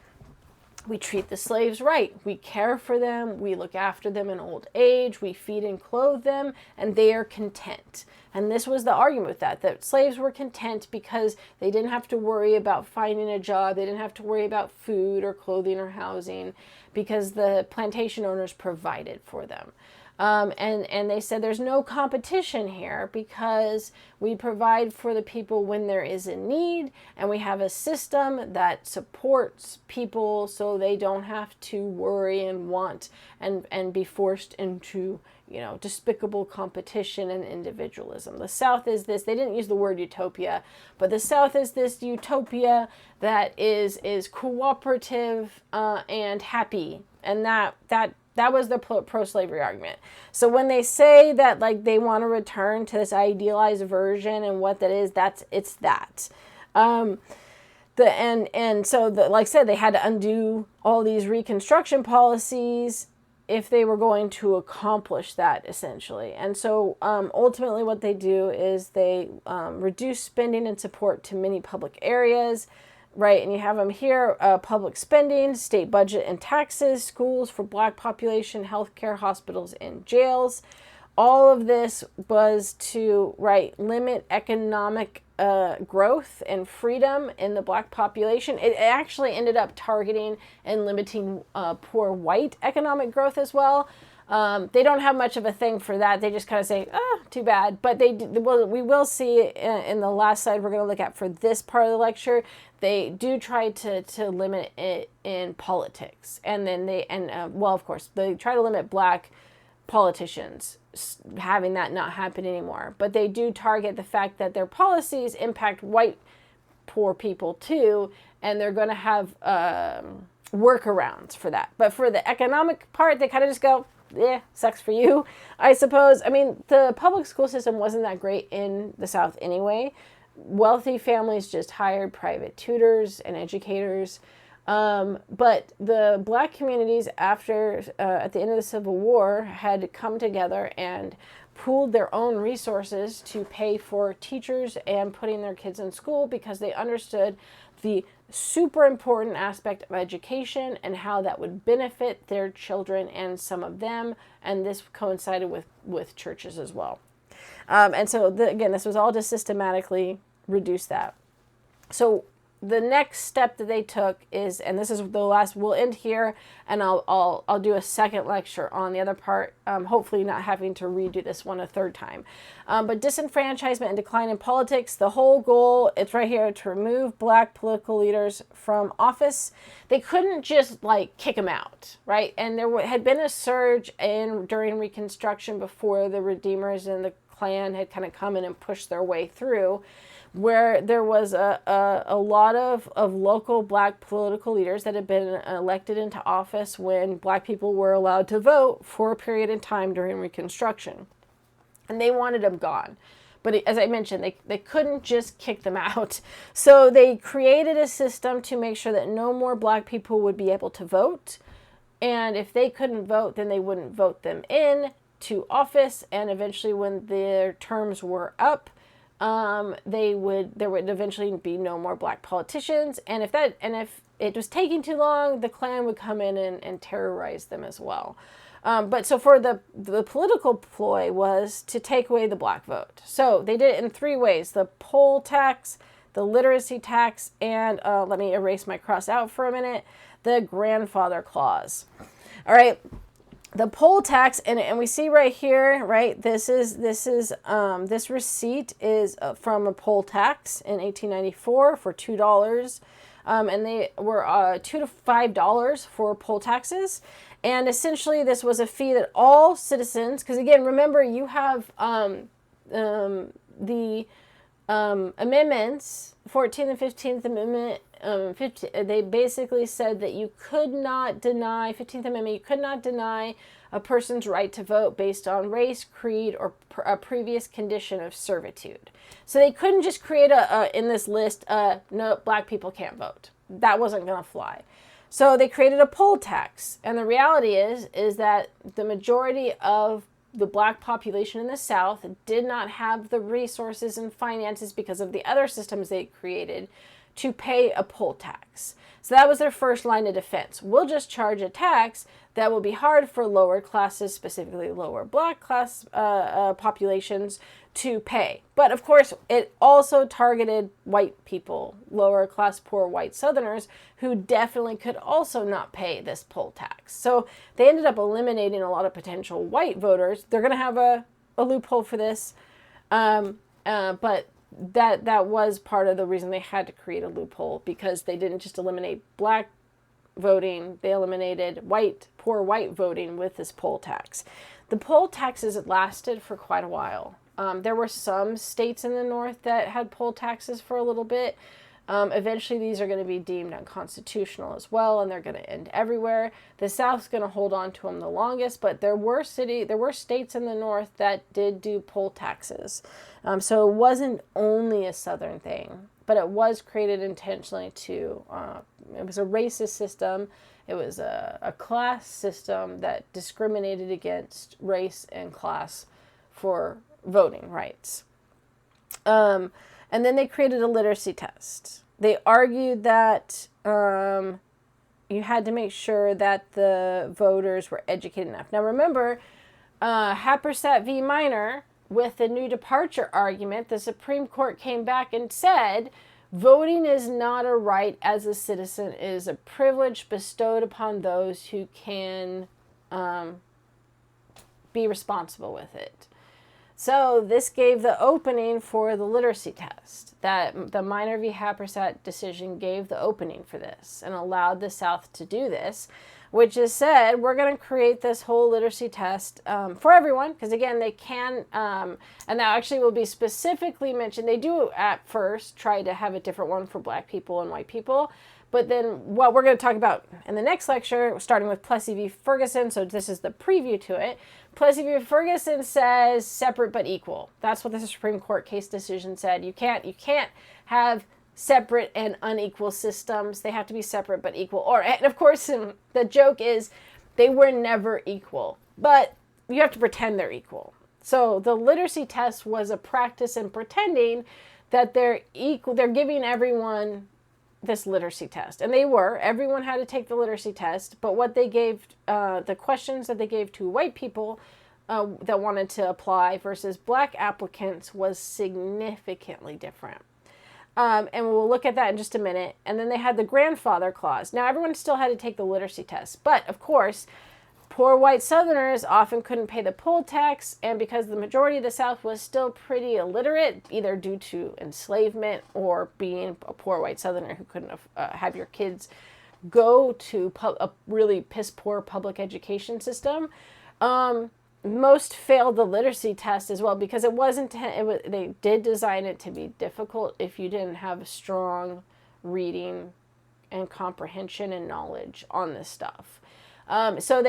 We treat the slaves right. We care for them. We look after them in old age. We feed and clothe them, and they are content. And this was the argument with that slaves were content because they didn't have to worry about finding a job. They didn't have to worry about food or clothing or housing because the plantation owners provided for them. And they said there's no competition here because we provide for the people when there is a need, and we have a system that supports people so they don't have to worry and want and be forced into, despicable competition and individualism. The South is this, they didn't use the word utopia, but the South is this utopia that is cooperative and happy. And that was the pro-slavery argument. So when they say that they want to return to this idealized version and what that is, it's that. So like I said, they had to undo all these Reconstruction policies if they were going to accomplish that, essentially. And so ultimately what they do is they reduce spending and support to many public areas. Right, and you have them here, public spending, state budget and taxes, schools for Black population, healthcare, hospitals, and jails. All of this was to, limit economic growth and freedom in the Black population. It actually ended up targeting and limiting poor white economic growth as well. They don't have much of a thing for that. They just kind of say, too bad. But we will see in the last slide we're going to look at for this part of the lecture, they do try to limit it in politics. And then of course, they try to limit Black politicians, having that not happen anymore. But they do target the fact that their policies impact white poor people too, and they're going to have workarounds for that. But for the economic part, they kind of just go, sucks for you, I suppose. I mean, the public school system wasn't that great in the South anyway. Wealthy families just hired private tutors and educators. But the Black communities at the end of the Civil War had come together and pooled their own resources to pay for teachers and putting their kids in school because they understood the super important aspect of education and how that would benefit their children and some of them. And this coincided with churches as well. And so, again, this was all to systematically reduce that. So the next step that they took is, and this is the last, we'll end here, and I'll do a second lecture on the other part, hopefully not having to redo this one a third time. But disenfranchisement and decline in politics, the whole goal, it's right here, to remove Black political leaders from office. They couldn't just kick them out, right? And there had been a surge during Reconstruction before the Redeemers and the Klan had kind of come in and pushed their way through, where there was a lot of local Black political leaders that had been elected into office when Black people were allowed to vote for a period of time during Reconstruction. And they wanted them gone. But as I mentioned, they couldn't just kick them out. So they created a system to make sure that no more Black people would be able to vote. And if they couldn't vote, then they wouldn't vote them in to office. And eventually when their terms were up, there would eventually be no more Black politicians, and if it was taking too long, the Klan would come in and terrorize them as well. But so for the political ploy was to take away the Black vote. So they did it in three ways: the poll tax, the literacy tax, and let me erase my cross out for a minute, the grandfather clause. All right. The poll tax, and we see right here, right, this receipt is from a poll tax in 1894 for $2, and they were $2 to $5 for poll taxes, and essentially this was a fee that all citizens, because again, remember you have the amendments, 14th and 15th Amendment. They basically said that you could not deny, 15th Amendment, you could not deny a person's right to vote based on race, creed, or a previous condition of servitude. So they couldn't just create in this list, no, Black people can't vote. That wasn't going to fly. So they created a poll tax. And the reality is that the majority of the Black population in the South did not have the resources and finances because of the other systems they created to pay a poll tax. So that was their first line of defense. We'll just charge a tax that will be hard for lower classes, specifically lower black class populations, to pay. But of course, it also targeted white people, lower class, poor white Southerners, who definitely could also not pay this poll tax. So they ended up eliminating a lot of potential white voters. They're going to have a loophole for this, but that was part of the reason they had to create a loophole, because they didn't just eliminate black voting, they eliminated poor white voting with this poll tax. The poll taxes lasted for quite a while. There were some states in the North that had poll taxes for a little bit. Eventually, these are going to be deemed unconstitutional as well, and they're going to end everywhere. The South's going to hold on to them the longest, but there were states in the North that did do poll taxes. So it wasn't only a Southern thing, but it was created intentionally to. It was a racist system. It was a class system that discriminated against race and class for voting rights. And then they created a literacy test. They argued that you had to make sure that the voters were educated enough. Now remember, Happersett v. Minor, with the new departure argument, the Supreme Court came back and said, voting is not a right as a citizen, it is a privilege bestowed upon those who can be responsible with it. So this gave the opening for the literacy test. That the Minor v. Happersett decision gave the opening for this and allowed the South to do this, which is said, we're going to create this whole literacy test for everyone, because again, they can, and that actually will be specifically mentioned. They do at first try to have a different one for black people and white people, but then what we're going to talk about in the next lecture, starting with Plessy v. Ferguson, so this is the preview to it. Plessy v. Ferguson says separate but equal. That's what the Supreme Court case decision said. You can't have separate and unequal systems. They have to be separate but equal. And of course, the joke is they were never equal, but you have to pretend they're equal. So the literacy test was a practice in pretending that they're equal. They're giving everyone this literacy test, and everyone had to take the literacy test, but what they gave, the questions that they gave to white people that wanted to apply versus black applicants was significantly different. And we'll look at that in just a minute. And then they had the grandfather clause. Now, everyone still had to take the literacy test, but of course, poor white Southerners often couldn't pay the poll tax, and because the majority of the South was still pretty illiterate, either due to enslavement or being a poor white Southerner who couldn't have your kids go to a really piss-poor public education system, most failed the literacy test as well, because they did design it to be difficult if you didn't have strong reading and comprehension and knowledge on this stuff. So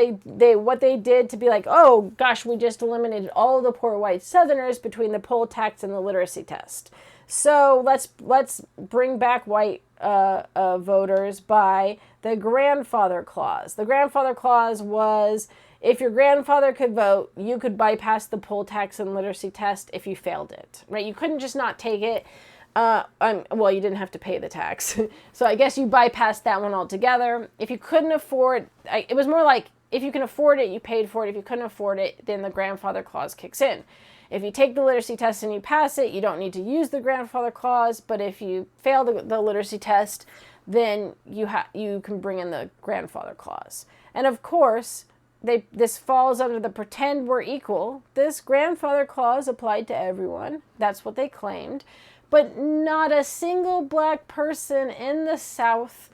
what they did to be like, oh gosh, we just eliminated all the poor white Southerners between the poll tax and the literacy test. So let's bring back white voters by the grandfather clause. The grandfather clause was, if your grandfather could vote, you could bypass the poll tax and literacy test if you failed it, right? You couldn't just not take it. Well, you didn't have to pay the tax. So I guess you bypassed that one altogether. If you couldn't afford, it was more like, if you can afford it, you paid for it. If you couldn't afford it, then the grandfather clause kicks in. If you take the literacy test and you pass it, you don't need to use the grandfather clause. But if you fail the literacy test, then you can bring in the grandfather clause. And of course, this falls under the pretend we're equal. This grandfather clause applied to everyone. That's what they claimed. But not a single black person in the South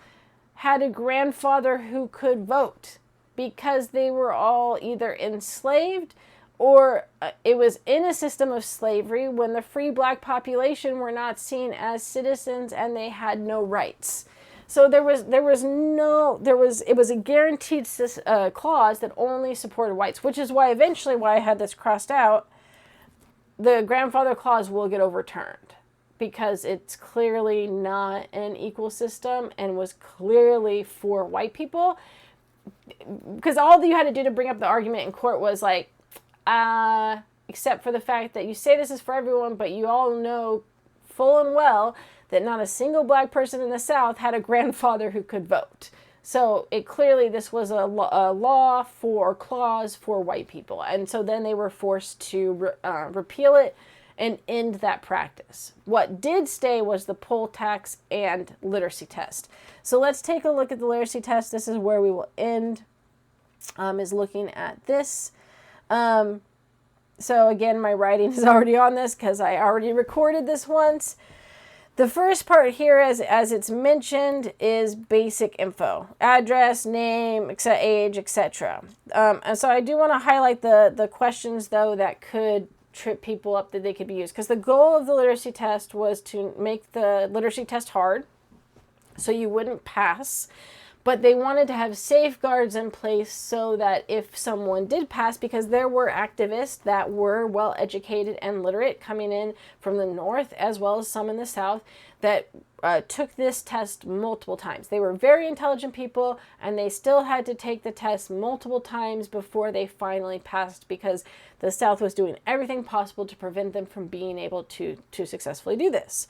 had a grandfather who could vote, because they were all either enslaved or it was in a system of slavery when the free black population were not seen as citizens and they had no rights. So it was a guaranteed clause that only supported whites, which is why eventually I had this crossed out. The grandfather clause will get overturned, because it's clearly not an equal system and was clearly for white people. Because all that you had to do to bring up the argument in court was like, except for the fact that you say this is for everyone, but you all know full and well that not a single black person in the South had a grandfather who could vote. So it clearly, this was a law for clause for white people. And so then they were forced to repeal it and end that practice. What did stay was the poll tax and literacy test. So let's take a look at the literacy test. This is where we will end, is looking at this. So again, my writing is already on this because I already recorded this once. The first part here, as it's mentioned, is basic info. Address, name, age, etc. And so I do want to highlight the questions, though, that could trip people up that they could be used. Because the goal of the literacy test was to make the literacy test hard so you wouldn't pass. But they wanted to have safeguards in place so that if someone did pass, because there were activists that were well educated and literate coming in from the North as well as some in the South that took this test multiple times. They were very intelligent people, and they still had to take the test multiple times before they finally passed, because the South was doing everything possible to prevent them from being able to successfully do this.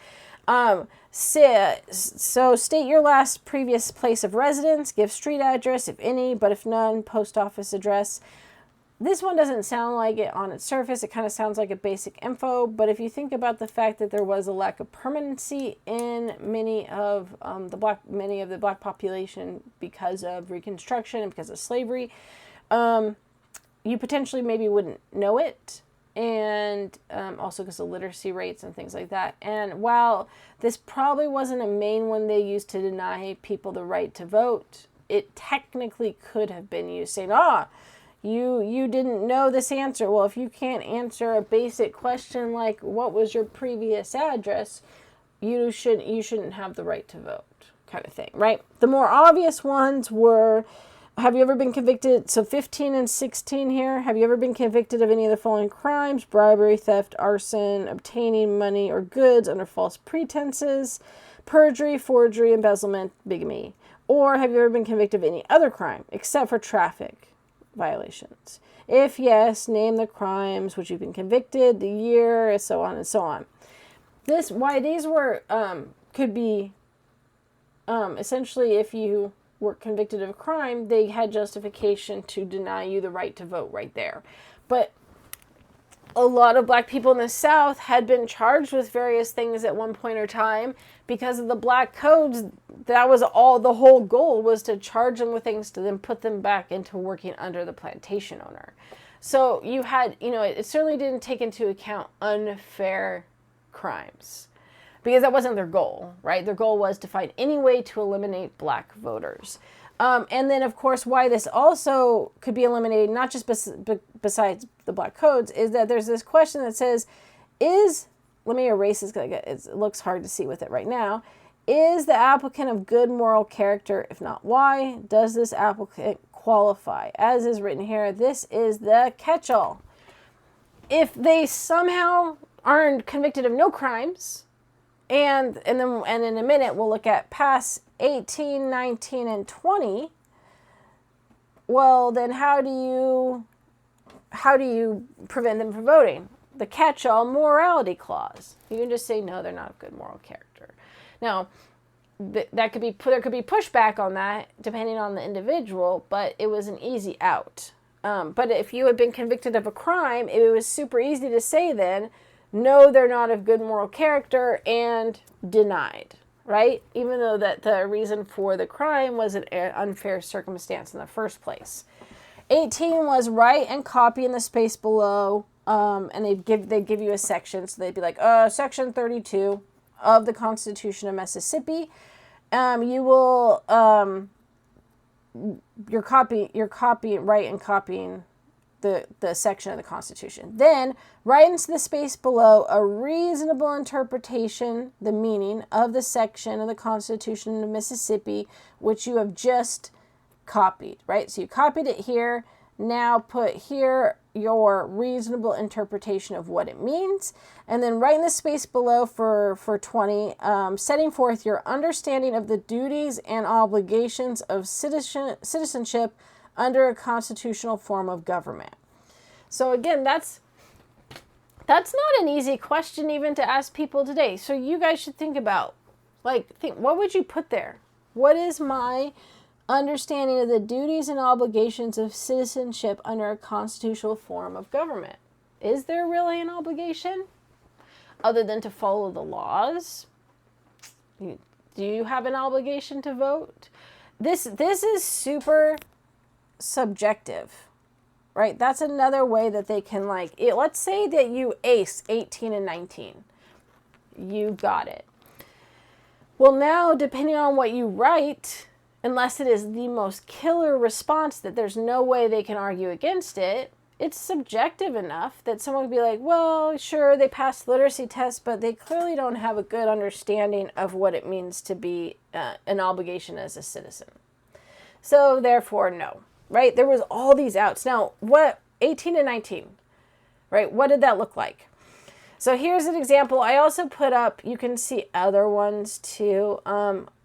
So state your last previous place of residence, give street address, if any, but if none, post office address. This one doesn't sound like it on its surface. It kind of sounds like a basic info, but if you think about the fact that there was a lack of permanency in many of the black population because of Reconstruction and because of slavery, you potentially maybe wouldn't know it. And also because of literacy rates and things like that. And while this probably wasn't a main one they used to deny people the right to vote, it technically could have been used, saying, you didn't know this answer. Well, if you can't answer a basic question like what was your previous address, you shouldn't have the right to vote, kind of thing, right? The more obvious ones were, have you ever been convicted? So 15 and 16 here. Have you ever been convicted of any of the following crimes? Bribery, theft, arson, obtaining money or goods under false pretenses, perjury, forgery, embezzlement, bigamy. Or have you ever been convicted of any other crime except for traffic violations? If yes, name the crimes which you've been convicted, the year, so on and so on. Why these were, could be, essentially if you were convicted of a crime, they had justification to deny you the right to vote right there. But a lot of black people in the South had been charged with various things at one point or time because of the black codes. That was all, the whole goal was to charge them with things to then put them back into working under the plantation owner. So you had, it certainly didn't take into account unfair crimes, because that wasn't their goal, right? Their goal was to find any way to eliminate black voters. And then, of course, why this also could be eliminated, not just besides the black codes, is that there's this question that says, let me erase this because it looks hard to see with it right now. Is the applicant of good moral character? If not, why? Does this applicant qualify? As is written here, this is the catch-all. If they somehow aren't convicted of no crimes, and in a minute we'll look at past 18, 19, and 20. Well, then how do you prevent them from voting? The catch-all morality clause. You can just say no, they're not of good moral character. Now, there could be pushback on that depending on the individual, but it was an easy out. But if you had been convicted of a crime, it was super easy to say then, no, they're not of good moral character, and denied, right? Even though that the reason for the crime was an unfair circumstance in the first place. 18 was write and copy in the space below, and they'd give you a section, so they'd be like, section 32 of the Constitution of Mississippi. You will you're write and copying the section of the Constitution. Then write into the space below a reasonable interpretation, the meaning of the section of the Constitution of Mississippi, which you have just copied, right? So you copied it here. Now put here your reasonable interpretation of what it means. And then write in the space below for 20, setting forth your understanding of the duties and obligations of citizenship under a constitutional form of government. So again, that's not an easy question even to ask people today. So you guys should think about, Like, think, what would you put there? What is my understanding of the duties and obligations of citizenship under a constitutional form of government? Is there really an obligation other than to follow the laws? Do you have an obligation to vote? This is super subjective, right? That's another way that they can, like, let's say that you ace 18 and 19. You got it. Well, now, depending on what you write, unless it is the most killer response that there's no way they can argue against it, it's subjective enough that someone would be like, well, sure, they passed literacy tests, but they clearly don't have a good understanding of what it means to be an obligation as a citizen. So, therefore, no, right? There was all these outs. Now, what, 18 and 19, right? What did that look like? So here's an example. I also put up, you can see other ones too.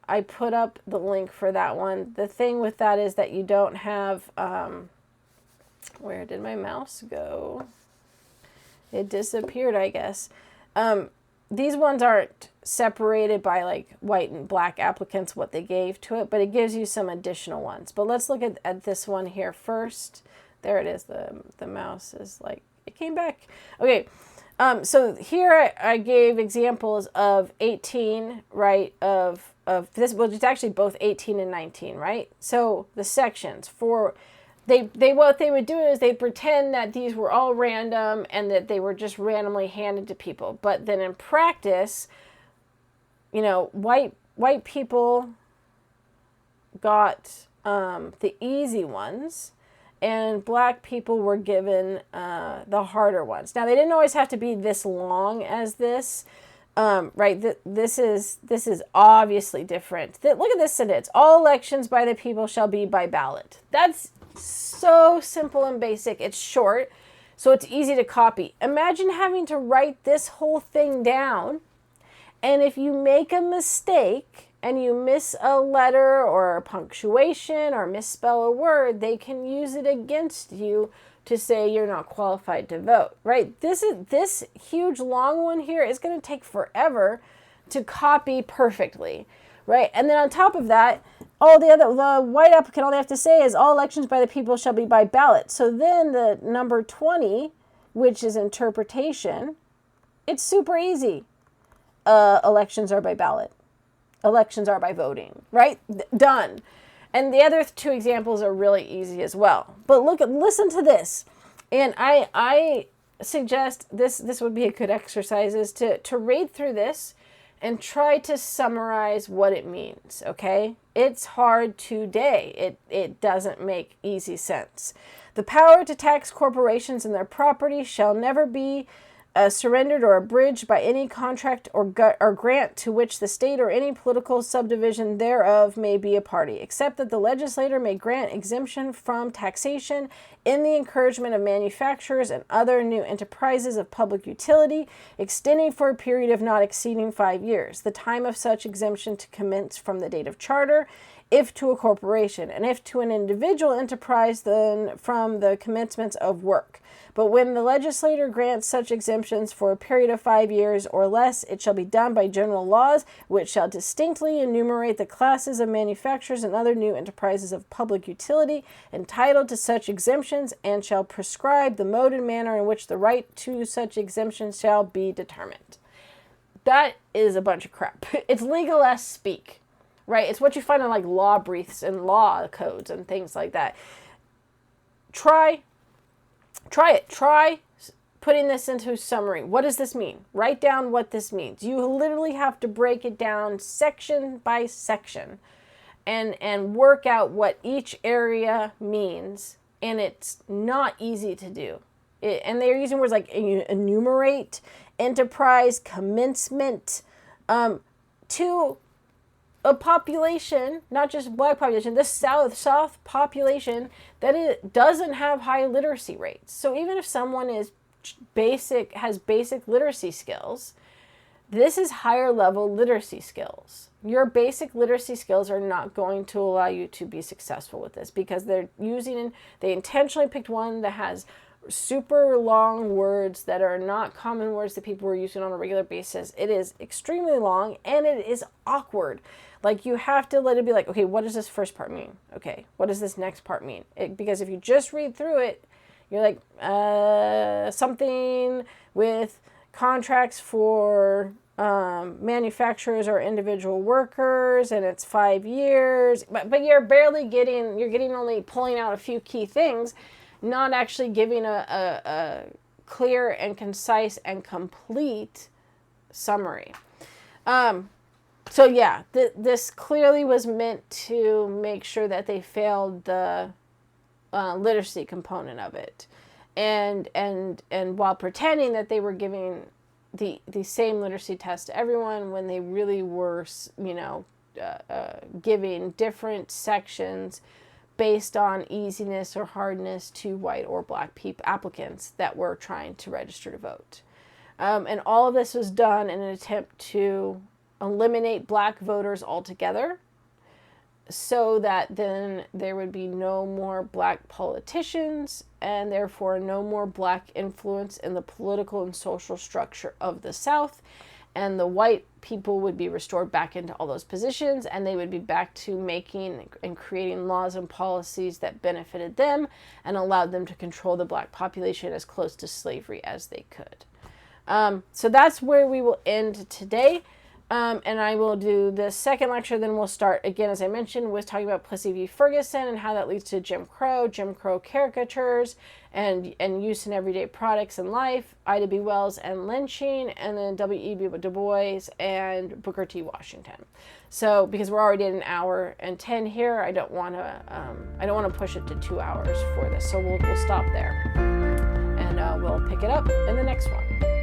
I put up the link for that one. The thing with that is that you don't have, where did my mouse go? It disappeared, I guess. These ones aren't separated by like white and black applicants, what they gave to it, but it gives you some additional ones. But let's look at this one here first. There it is. The mouse is like, it came back. Okay. So here I gave examples of 18, right, of this, well, it's actually both 18 and 19, right? So the sections for, what they would do is they pretend that these were all random and that they were just randomly handed to people. But then in practice, you know, white people got the easy ones, and black people were given the harder ones. Now, they didn't always have to be this long as this, right? This is obviously different. Look at this sentence. All elections by the people shall be by ballot. That's so simple and basic. It's short, so it's easy to copy. Imagine having to write this whole thing down, and if you make a mistake and you miss a letter or a punctuation or misspell a word, they can use it against you to say you're not qualified to vote, right? This huge long one here is going to take forever to copy perfectly, right? And then on top of that, the white applicant, all they have to say is all elections by the people shall be by ballot. So then the number 20, which is interpretation, it's super easy. Elections are by ballot. Elections are by voting, right? Done. And the other two examples are really easy as well. But listen to this. And I suggest this would be a good exercise, is to read through this and try to summarize what it means, okay? It's hard today. It doesn't make easy sense. The power to tax corporations and their property shall never be surrendered or abridged by any contract or grant to which the state or any political subdivision thereof may be a party, except that the legislator may grant exemption from taxation in the encouragement of manufacturers and other new enterprises of public utility, extending for a period of not exceeding 5 years, the time of such exemption to commence from the date of charter, if to a corporation, and if to an individual enterprise, then from the commencement of work. But when the legislator grants such exemptions for a period of 5 years or less, it shall be done by general laws, which shall distinctly enumerate the classes of manufacturers and other new enterprises of public utility entitled to such exemptions, and shall prescribe the mode and manner in which the right to such exemptions shall be determined. That is a bunch of crap. It's legal-esque speak, right? It's what you find in like law briefs and law codes and things like that. Try it. Try putting this into a summary. What does this mean? Write down what this means. You literally have to break it down section by section and work out what each area means. And it's not easy to do. And they're using words like enumerate, enterprise, commencement, to a population, not just black population, the South population that it doesn't have high literacy rates. So even if someone has basic literacy skills, this is higher level literacy skills. Your basic literacy skills are not going to allow you to be successful with this, because they intentionally picked one that has super long words that are not common words that people were using on a regular basis. It is extremely long and it is awkward. Like, you have to let it be like, okay, what does this first part mean? Okay, what does this next part mean? Because if you just read through it, you're like, something with contracts for manufacturers or individual workers, and it's 5 years, but you're getting only pulling out a few key things, not actually giving a clear and concise and complete summary. So yeah, this clearly was meant to make sure that they failed the literacy component of it, and while pretending that they were giving the same literacy test to everyone, when they really were, giving different sections based on easiness or hardness to white or black applicants that were trying to register to vote. And all of this was done in an attempt to eliminate black voters altogether, so that then there would be no more black politicians and therefore no more black influence in the political and social structure of the South. And the white people would be restored back into all those positions, and they would be back to making and creating laws and policies that benefited them and allowed them to control the black population as close to slavery as they could. So that's where we will end today. And I will do the second lecture, then we'll start again, as I mentioned, with talking about Plessy v. Ferguson and how that leads to Jim Crow caricatures, and use in everyday products in life, Ida B. Wells and lynching, and then W.E.B. Du Bois and Booker T. Washington. So, because we're already at 1 hour and 10 here, I don't want to push it to 2 hours for this. So we'll stop there, and we'll pick it up in the next one.